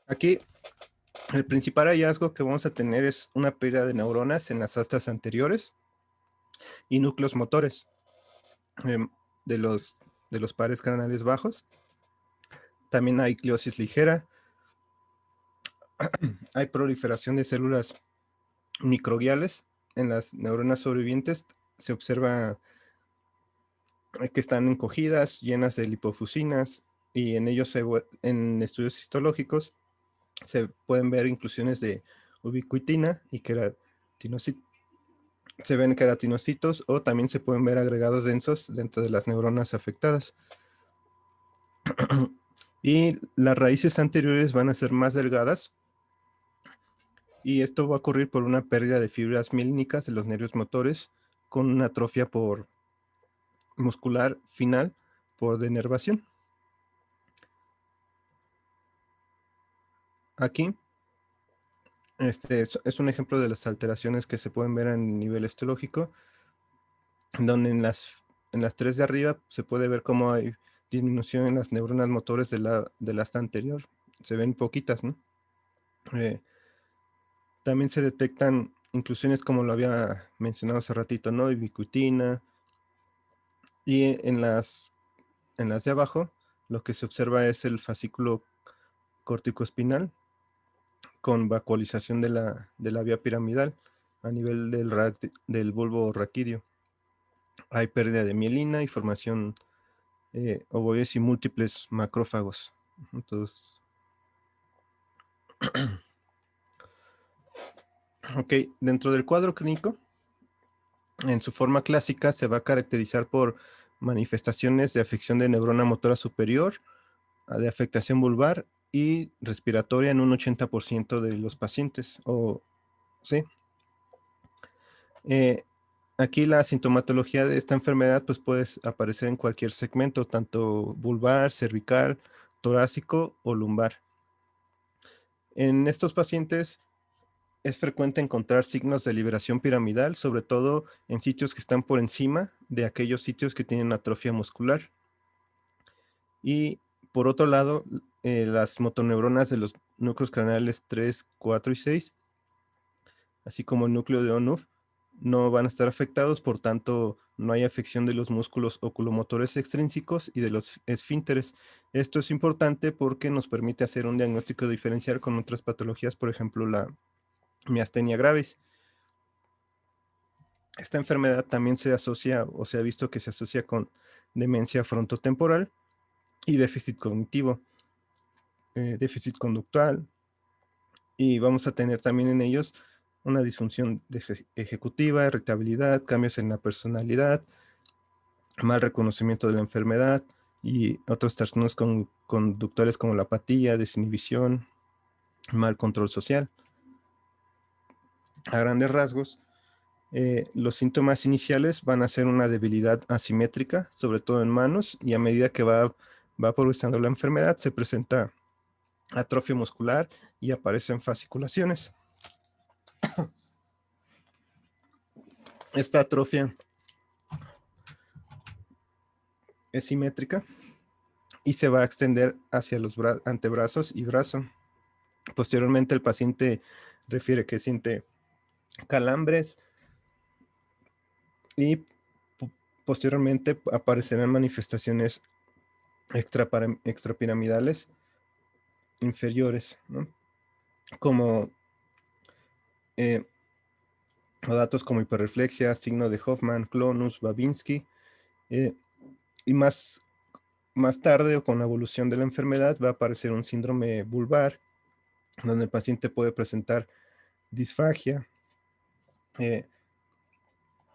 Aquí, el principal hallazgo que vamos a tener es una pérdida de neuronas en las astas anteriores y núcleos motores de los pares craneales bajos. También hay gliosis ligera. Hay proliferación de células microgliales en las neuronas sobrevivientes. Se observa que están encogidas, llenas de lipofusinas, y en ellos, en estudios histológicos, se pueden ver inclusiones de ubiquitina y queratinocitos. Se ven queratinocitos, o también se pueden ver agregados densos dentro de las neuronas afectadas. Y las raíces anteriores van a ser más delgadas, y esto va a ocurrir por una pérdida de fibras mielínicas de los nervios motores, con una atrofia muscular final por denervación. Aquí es un ejemplo de las alteraciones que se pueden ver a nivel histológico, donde en las 3 de arriba se puede ver cómo hay disminución en las neuronas motores del asta anterior. Se ven poquitas, ¿no? También se detectan inclusiones, como lo había mencionado hace ratito, ¿no? Ubiquitina. Y en las de abajo, lo que se observa es el fascículo corticoespinal con vacuolización de la vía piramidal a nivel del bulbo raquídeo. Hay pérdida de mielina y formación ovoides y múltiples macrófagos. Entonces, ok, dentro del cuadro clínico, en su forma clásica, se va a caracterizar por manifestaciones de afección de neurona motora superior, de afectación vulvar y respiratoria en un 80% de los pacientes. ¿Sí? Aquí la sintomatología de esta enfermedad pues puede aparecer en cualquier segmento, tanto vulvar, cervical, torácico o lumbar. En estos pacientes es frecuente encontrar signos de liberación piramidal, sobre todo en sitios que están por encima de aquellos sitios que tienen atrofia muscular. Y por otro lado, las motoneuronas de los núcleos craneales 3, 4 y 6, así como el núcleo de Onuf, no van a estar afectados, por tanto, no hay afección de los músculos oculomotores extrínsecos y de los esfínteres. Esto es importante porque nos permite hacer un diagnóstico diferencial con otras patologías, por ejemplo, la miastenia gravis. Esta enfermedad también se asocia, o se ha visto que se asocia con demencia frontotemporal y déficit cognitivo, déficit conductual, y vamos a tener también en ellos una disfunción ejecutiva, irritabilidad, cambios en la personalidad, mal reconocimiento de la enfermedad y otros trastornos conductuales como la apatía, desinhibición, mal control social. A grandes rasgos, los síntomas iniciales van a ser una debilidad asimétrica, sobre todo en manos, y a medida que va progresando la enfermedad, se presenta atrofia muscular y aparecen fasciculaciones. Esta atrofia es simétrica y se va a extender hacia los antebrazos y brazo. Posteriormente, el paciente refiere que siente calambres y posteriormente aparecerán manifestaciones extrapiramidales inferiores, ¿no? Como datos como hiperreflexia, signo de Hoffman, clonus, Babinski, y más tarde, o con la evolución de la enfermedad, va a aparecer un síndrome vulvar, donde el paciente puede presentar disfagia,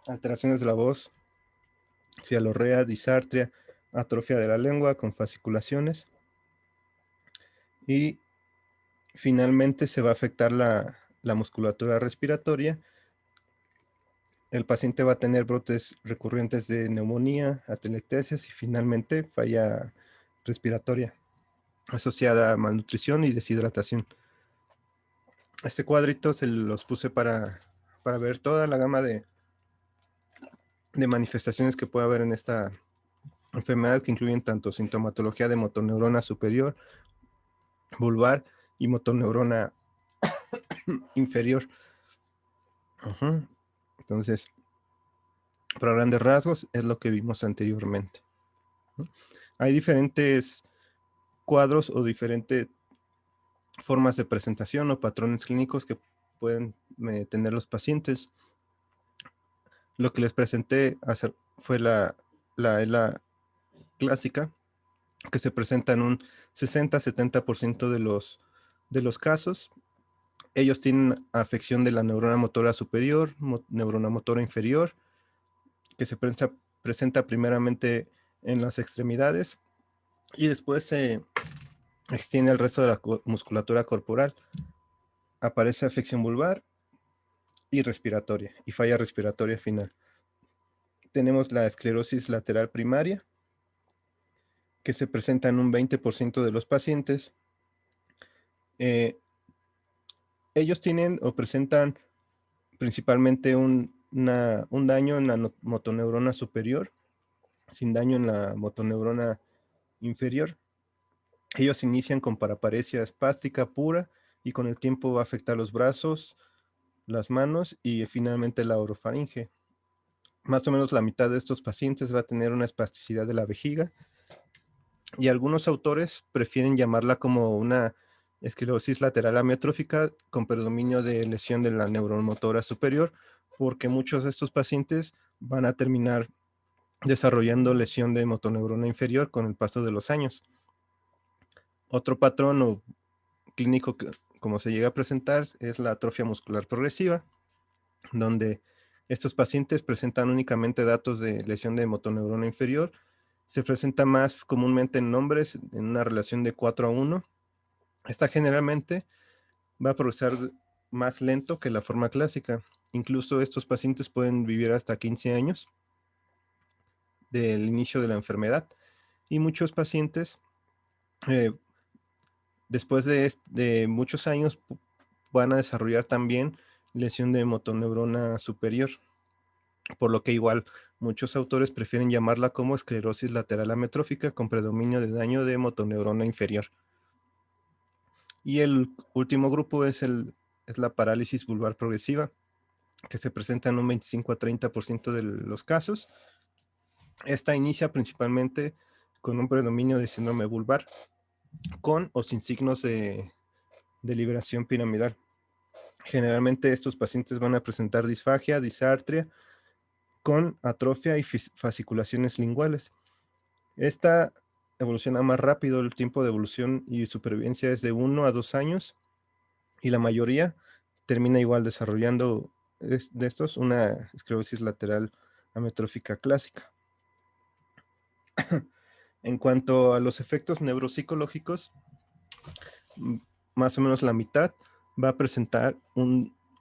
alteraciones de la voz, cialorrea, disartria, atrofia de la lengua con fasciculaciones, y finalmente se va a afectar la musculatura respiratoria. El paciente va a tener brotes recurrentes de neumonía, atelectasias y finalmente falla respiratoria asociada a malnutrición y deshidratación. Este cuadrito se los puse para ver toda la gama de manifestaciones que puede haber en esta enfermedad, que incluyen tanto sintomatología de motoneurona superior, vulvar y motoneurona inferior. Entonces, para grandes rasgos, es lo que vimos anteriormente. Hay diferentes cuadros o diferentes formas de presentación o patrones clínicos que pueden tener los pacientes. Lo que les presenté fue la clásica, que se presenta en un 60-70% de los casos. Ellos tienen afección de la neurona motora superior, neurona motora inferior, que se presenta primeramente en las extremidades y después se extiende al resto de la musculatura corporal. Aparece afección vulvar y respiratoria, y falla respiratoria final. Tenemos la esclerosis lateral primaria, que se presenta en un 20% de los pacientes. Ellos tienen o presentan principalmente un daño en la motoneurona superior, sin daño en la motoneurona inferior. Ellos inician con paraparesia espástica pura y con el tiempo va a afectar los brazos, las manos y finalmente la orofaringe. Más o menos la mitad de estos pacientes va a tener una espasticidad de la vejiga, y algunos autores prefieren llamarla como una esclerosis lateral amiotrófica con predominio de lesión de la neuromotora superior, porque muchos de estos pacientes van a terminar desarrollando lesión de motoneurona inferior con el paso de los años. Otro patrón o clínico que, como se llega a presentar, es la atrofia muscular progresiva, donde estos pacientes presentan únicamente datos de lesión de motoneurona inferior. Se presenta más comúnmente en hombres en una relación de 4:1. Esta generalmente va a progresar más lento que la forma clásica. Incluso estos pacientes pueden vivir hasta 15 años del inicio de la enfermedad. Y muchos pacientes, después de muchos años, van a desarrollar también lesión de motoneurona superior, por lo que igual muchos autores prefieren llamarla como esclerosis lateral amiotrófica con predominio de daño de motoneurona inferior. Y el último grupo es la parálisis vulvar progresiva, que se presenta en un 25-30% de los casos. Esta inicia principalmente con un predominio de síndrome vulvar, con o sin signos de liberación piramidal. Generalmente estos pacientes van a presentar disfagia, disartria, con atrofia y fasciculaciones linguales. Esta evoluciona más rápido, el tiempo de evolución y supervivencia es de 1 a 2 años, y la mayoría termina igual desarrollando de estos una esclerosis lateral amiotrófica clásica. En cuanto a los efectos neuropsicológicos, más o menos la mitad va a presentar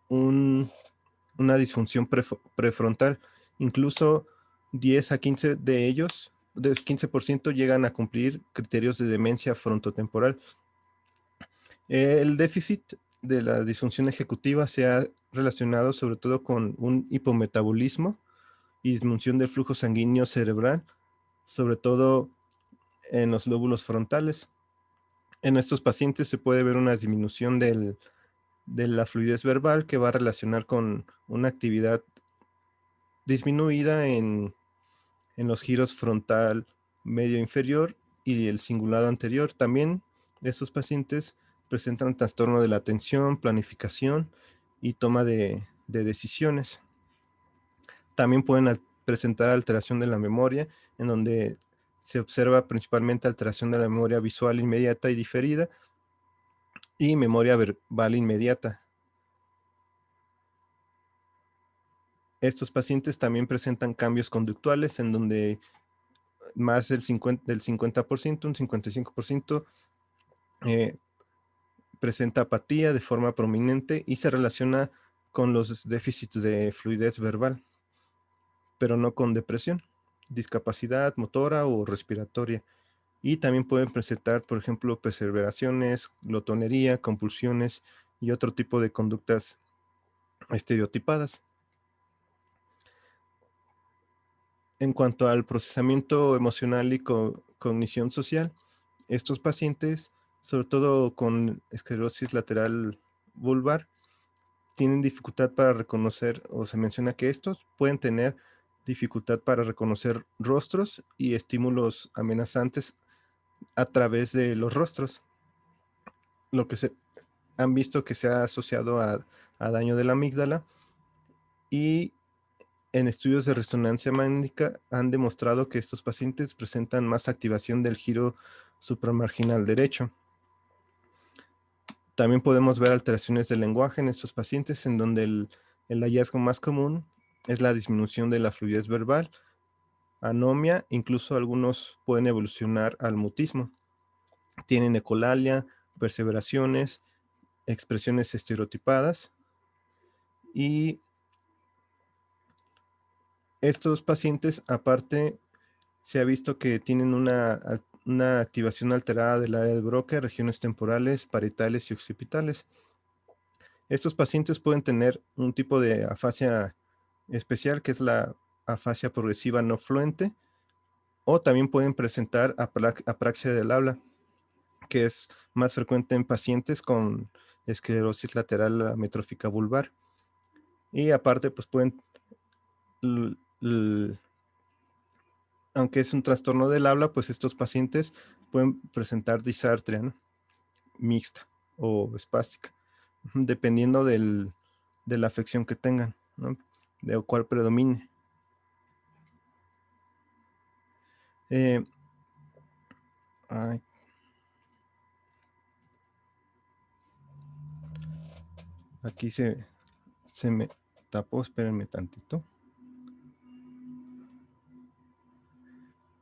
una disfunción prefrontal. Incluso 10 a 15 de ellos, del 15%, llegan a cumplir criterios de demencia frontotemporal. El déficit de la disfunción ejecutiva se ha relacionado sobre todo con un hipometabolismo y disminución del flujo sanguíneo cerebral, sobre todo en los lóbulos frontales. En estos pacientes se puede ver una disminución de la fluidez verbal, que va a relacionar con una actividad disminuida en los giros frontal medio inferior y el cingulado anterior. También estos pacientes presentan trastorno de la atención, planificación y toma de decisiones. También pueden presentar alteración de la memoria, en donde se observa principalmente alteración de la memoria visual inmediata y diferida y memoria verbal inmediata. Estos pacientes también presentan cambios conductuales, en donde más del 50%, un 55%, presenta apatía de forma prominente y se relaciona con los déficits de fluidez verbal, pero no con depresión, discapacidad motora o respiratoria. Y también pueden presentar, por ejemplo, perseveraciones, glotonería, compulsiones y otro tipo de conductas estereotipadas. En cuanto al procesamiento emocional y cognición social, estos pacientes, sobre todo con esclerosis lateral vulvar, tienen dificultad para reconocer, o se menciona que estos pueden tener dificultad para reconocer rostros y estímulos amenazantes a través de los rostros, lo que se han visto que se ha asociado a daño de la amígdala, y en estudios de resonancia magnética han demostrado que estos pacientes presentan más activación del giro supramarginal derecho. También podemos ver alteraciones del lenguaje en estos pacientes, en donde el hallazgo más común es la disminución de la fluidez verbal, anomia, incluso algunos pueden evolucionar al mutismo. Tienen ecolalia, perseveraciones, expresiones estereotipadas, y estos pacientes, aparte, se ha visto que tienen una activación alterada del área de Broca, regiones temporales, parietales y occipitales. Estos pacientes pueden tener un tipo de afasia especial, que es la afasia progresiva no fluente, o también pueden presentar apraxia del habla, que es más frecuente en pacientes con esclerosis lateral amiotrófica vulvar. Y aparte, pues pueden, aunque es un trastorno del habla, pues estos pacientes pueden presentar disartria, ¿no?, mixta o espástica, dependiendo de la afección que tengan, ¿no?, de cuál predomine. Ay. Aquí se me tapó, espérenme tantito.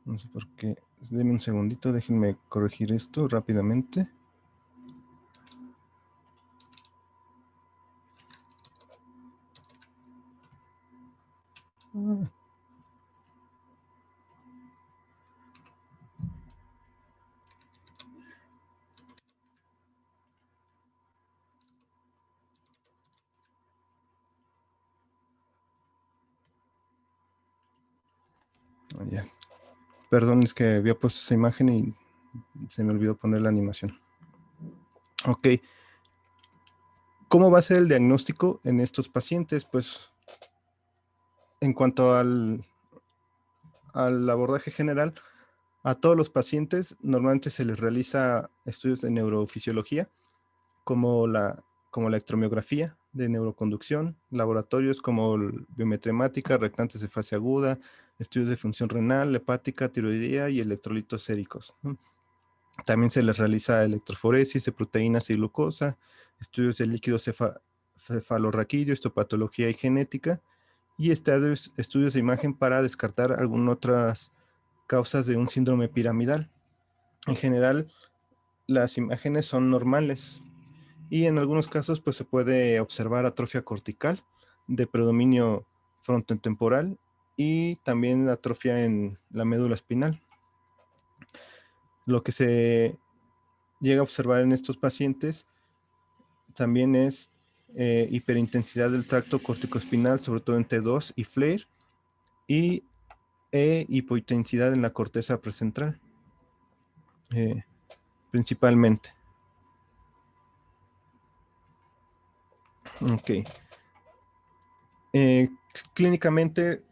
No sé por qué. Denme un segundito, déjenme corregir esto rápidamente. Ya. Perdón, es que había puesto esa imagen y se me olvidó poner la animación. Ok. ¿Cómo va a ser el diagnóstico en estos pacientes? Pues en cuanto al abordaje general, a todos los pacientes normalmente se les realiza estudios de neurofisiología, como la electromiografía de neuroconducción, laboratorios como biometría hemática, reactantes de fase aguda, estudios de función renal, hepática, tiroidea y electrolitos séricos, ¿no? También se les realiza electroforesis de proteínas y glucosa, estudios de líquido cefalorraquídeo, histopatología y genética, y estudios de imagen para descartar algunas otras causas de un síndrome piramidal. En general, las imágenes son normales, y en algunos casos pues se puede observar atrofia cortical de predominio frontotemporal y también atrofia en la médula espinal. Lo que se llega a observar en estos pacientes también es hiperintensidad del tracto corticoespinal, sobre todo en T2 y FLAIR, y hipointensidad en la corteza precentral, principalmente. Ok. Clínicamente,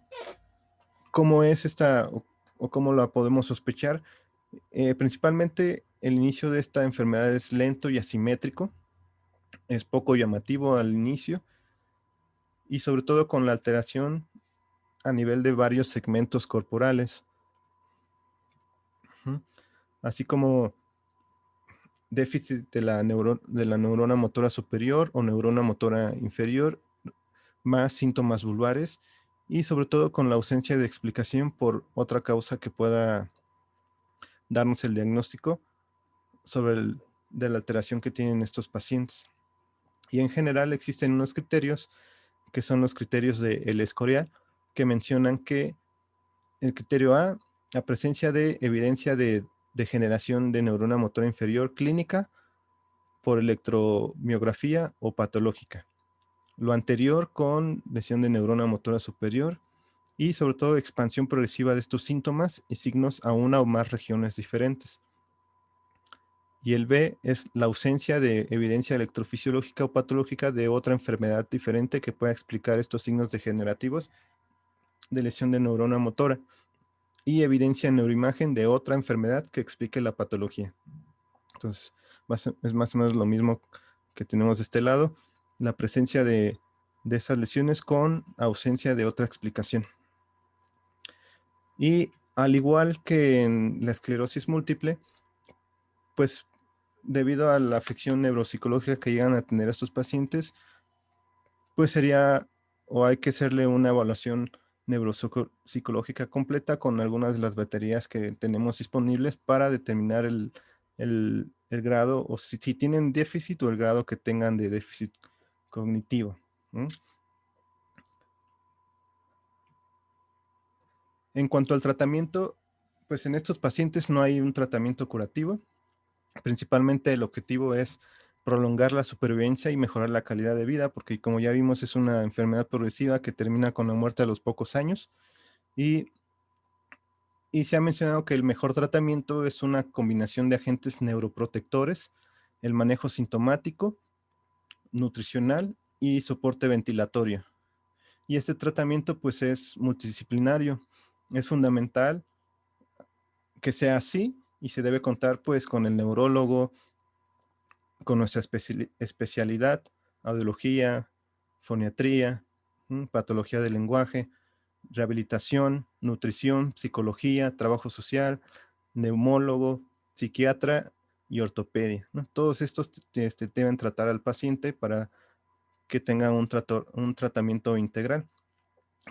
¿cómo es esta o cómo la podemos sospechar? Principalmente el inicio de esta enfermedad es lento y asimétrico, es poco llamativo al inicio, y sobre todo con la alteración a nivel de varios segmentos corporales, así como déficit de la neurona motora superior o neurona motora inferior, más síntomas vulvares, y sobre todo con la ausencia de explicación por otra causa que pueda darnos el diagnóstico sobre de la alteración que tienen estos pacientes. Y en general existen unos criterios que son los criterios del Escorial, que mencionan que el criterio A, la presencia de evidencia de degeneración de neurona motora inferior clínica por electromiografía o patológica. Lo anterior con lesión de neurona motora superior y sobre todo expansión progresiva de estos síntomas y signos a una o más regiones diferentes. Y el B es la ausencia de evidencia electrofisiológica o patológica de otra enfermedad diferente que pueda explicar estos signos degenerativos de lesión de neurona motora y evidencia en neuroimagen de otra enfermedad que explique la patología. Entonces, es más o menos lo mismo que tenemos de este lado, la presencia de esas lesiones con ausencia de otra explicación. Y al igual que en la esclerosis múltiple, pues debido a la afección neuropsicológica que llegan a tener estos pacientes, pues sería o hay que hacerle una evaluación neuropsicológica completa con algunas de las baterías que tenemos disponibles para determinar el grado o si tienen déficit o el grado que tengan de déficit cognitivo. ¿Mm? En cuanto al tratamiento, pues en estos pacientes no hay un tratamiento curativo. Principalmente el objetivo es prolongar la supervivencia y mejorar la calidad de vida, porque como ya vimos es una enfermedad progresiva que termina con la muerte a los pocos años. Y se ha mencionado que el mejor tratamiento es una combinación de agentes neuroprotectores, el manejo sintomático, nutricional y soporte ventilatorio. Y este tratamiento pues es multidisciplinario. Es fundamental que sea así y se debe contar pues con el neurólogo, con nuestra especialidad, audiología, foniatría, patología del lenguaje, rehabilitación, nutrición, psicología, trabajo social, neumólogo, psiquiatra y ortopedia, ¿no? Todos estos deben tratar al paciente para que tenga un tratamiento integral.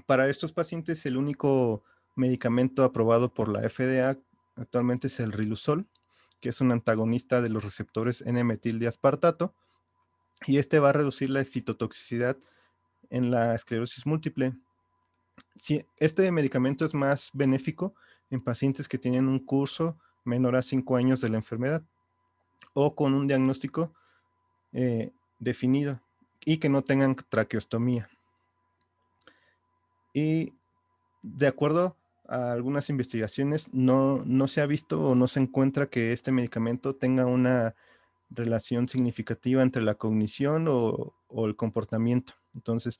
Para estos pacientes, el único medicamento aprobado por la FDA actualmente es el Riluzol, que es un antagonista de los receptores N-metildiaspartato, y este va a reducir la excitotoxicidad en la esclerosis múltiple. Sí, este medicamento es más benéfico en pacientes que tienen un curso menor a 5 años de la enfermedad o con un diagnóstico definido y que no tengan traqueostomía. Y de acuerdo a algunas investigaciones, no se ha visto o no se encuentra que este medicamento tenga una relación significativa entre la cognición o el comportamiento. Entonces,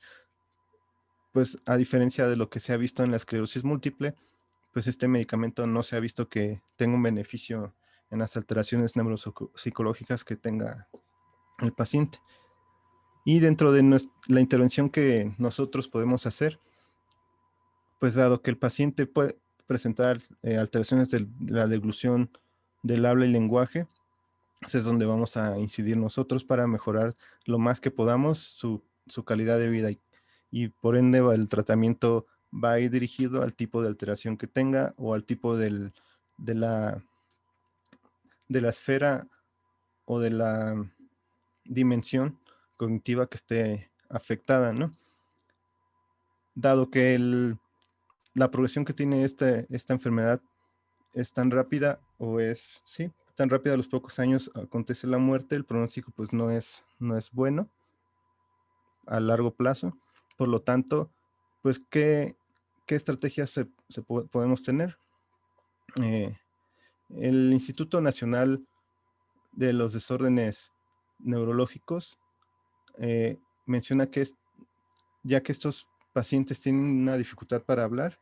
pues a diferencia de lo que se ha visto en la esclerosis múltiple, pues este medicamento no se ha visto que tenga un beneficio en las alteraciones neuropsicológicas que tenga el paciente. Y dentro de la intervención que nosotros podemos hacer, pues dado que el paciente puede presentar alteraciones de la deglución del habla y lenguaje, pues es donde vamos a incidir nosotros para mejorar lo más que podamos su calidad de vida y por ende el tratamiento va a ir dirigido al tipo de alteración que tenga o al tipo de la esfera o de la dimensión cognitiva que esté afectada, ¿no? Dado que la progresión que tiene esta enfermedad es tan rápida o es, sí, tan rápida, a los pocos años acontece la muerte, el pronóstico pues no es bueno a largo plazo. Por lo tanto, pues, ¿qué estrategias podemos tener? El Instituto Nacional de los Desórdenes Neurológicos menciona que ya que estos pacientes tienen una dificultad para hablar,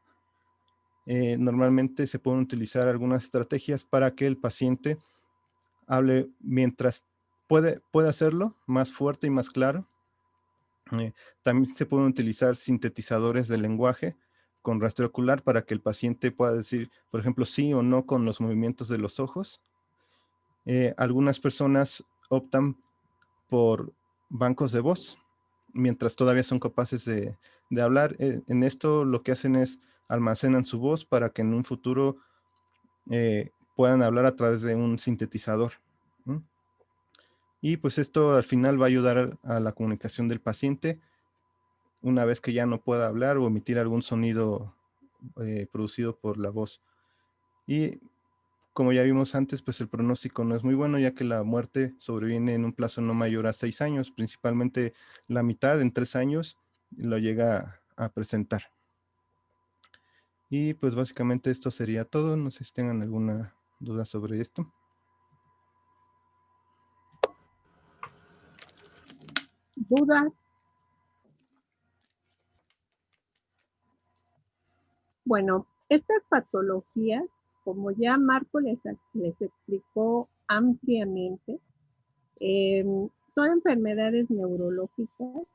normalmente se pueden utilizar algunas estrategias para que el paciente hable mientras puede hacerlo más fuerte y más claro. También se pueden utilizar sintetizadores de lenguaje con rastreo ocular para que el paciente pueda decir, por ejemplo, sí o no con los movimientos de los ojos. Algunas personas optan por bancos de voz, mientras todavía son capaces de hablar. En esto lo que hacen es almacenan su voz para que en un futuro puedan hablar a través de un sintetizador. Y pues esto al final va a ayudar a la comunicación del paciente una vez que ya no pueda hablar o emitir algún sonido producido por la voz. Y como ya vimos antes, pues el pronóstico no es muy bueno, ya que la muerte sobreviene en un plazo no mayor a 6 años, principalmente la mitad en 3 años lo llega a presentar. Y pues básicamente esto sería todo. No sé si tengan alguna duda sobre esto. ¿Dudas? Bueno, estas patologías, como ya Marco les explicó ampliamente, son enfermedades neurológicas,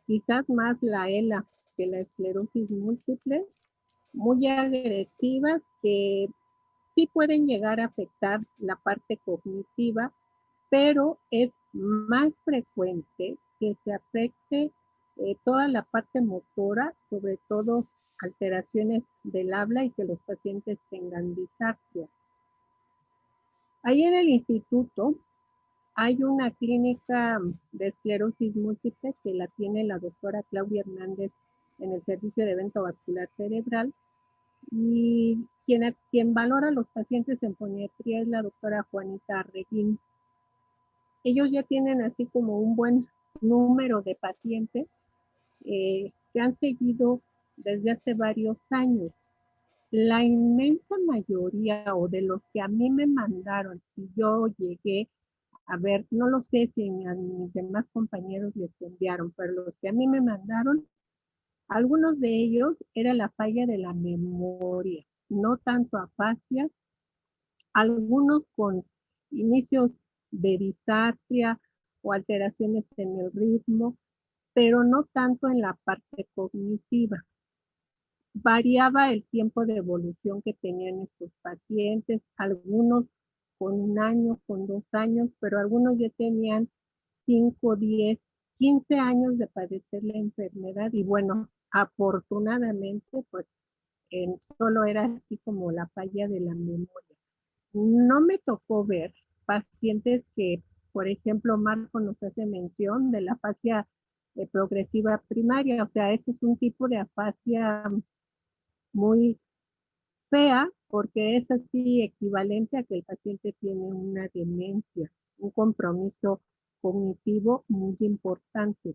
quizás más la ELA que la esclerosis múltiple, muy agresivas que sí pueden llegar a afectar la parte cognitiva, pero es más frecuente que se afecte toda la parte motora, sobre todo alteraciones del habla y que los pacientes tengan disartria. Ahí en el instituto hay una clínica de esclerosis múltiple que la tiene la doctora Claudia Hernández en el servicio de evento vascular cerebral, y quien valora a los pacientes en foniatría es la doctora Juanita Arreguín. Ellos ya tienen así como un buen número de pacientes que han seguido desde hace varios años. La inmensa mayoría o de los que a mí me mandaron y yo llegué a ver, no lo sé si a mis demás compañeros les enviaron, pero los que a mí me mandaron, algunos de ellos era la falla de la memoria, no tanto afasia, algunos con inicios de disartria o alteraciones en el ritmo, pero no tanto en la parte cognitiva. Variaba el tiempo de evolución que tenían estos pacientes, algunos con 1 año, con 2 años, pero algunos ya tenían 5, 10, 15 años de padecer la enfermedad y bueno, afortunadamente pues solo era así como la falla de la memoria. No me tocó ver pacientes que, por ejemplo, Marco nos hace mención de la afasia progresiva primaria, o sea, ese es un tipo de afasia muy fea porque es así equivalente a que el paciente tiene una demencia, un compromiso cognitivo muy importante,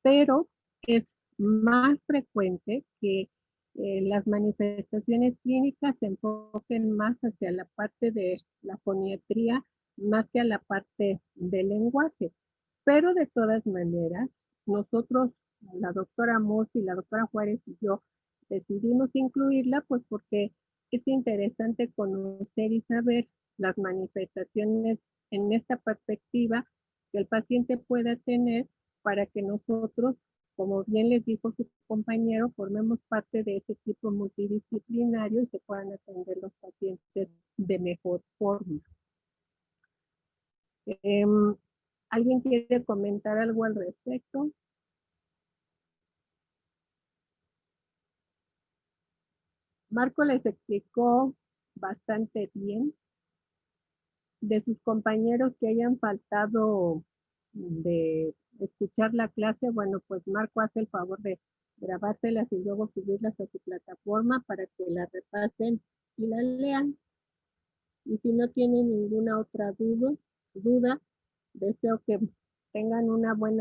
pero es más frecuente que las manifestaciones clínicas se enfoquen más hacia la parte de la foniatría, más que a la parte del lenguaje. Pero de todas maneras, nosotros, la doctora Moss y la doctora Juárez y yo, decidimos incluirla pues porque es interesante conocer y saber las manifestaciones en esta perspectiva que el paciente pueda tener para que nosotros, como bien les dijo su compañero, formemos parte de ese equipo multidisciplinario y se puedan atender los pacientes de mejor forma. ¿Alguien quiere comentar algo al respecto? Marco les explicó bastante bien. De sus compañeros que hayan faltado de escuchar la clase, bueno, pues Marco hace el favor de grabárselas y luego subirlas a su plataforma para que la repasen y la lean. Y si no tienen ninguna otra duda, deseo que tengan una buena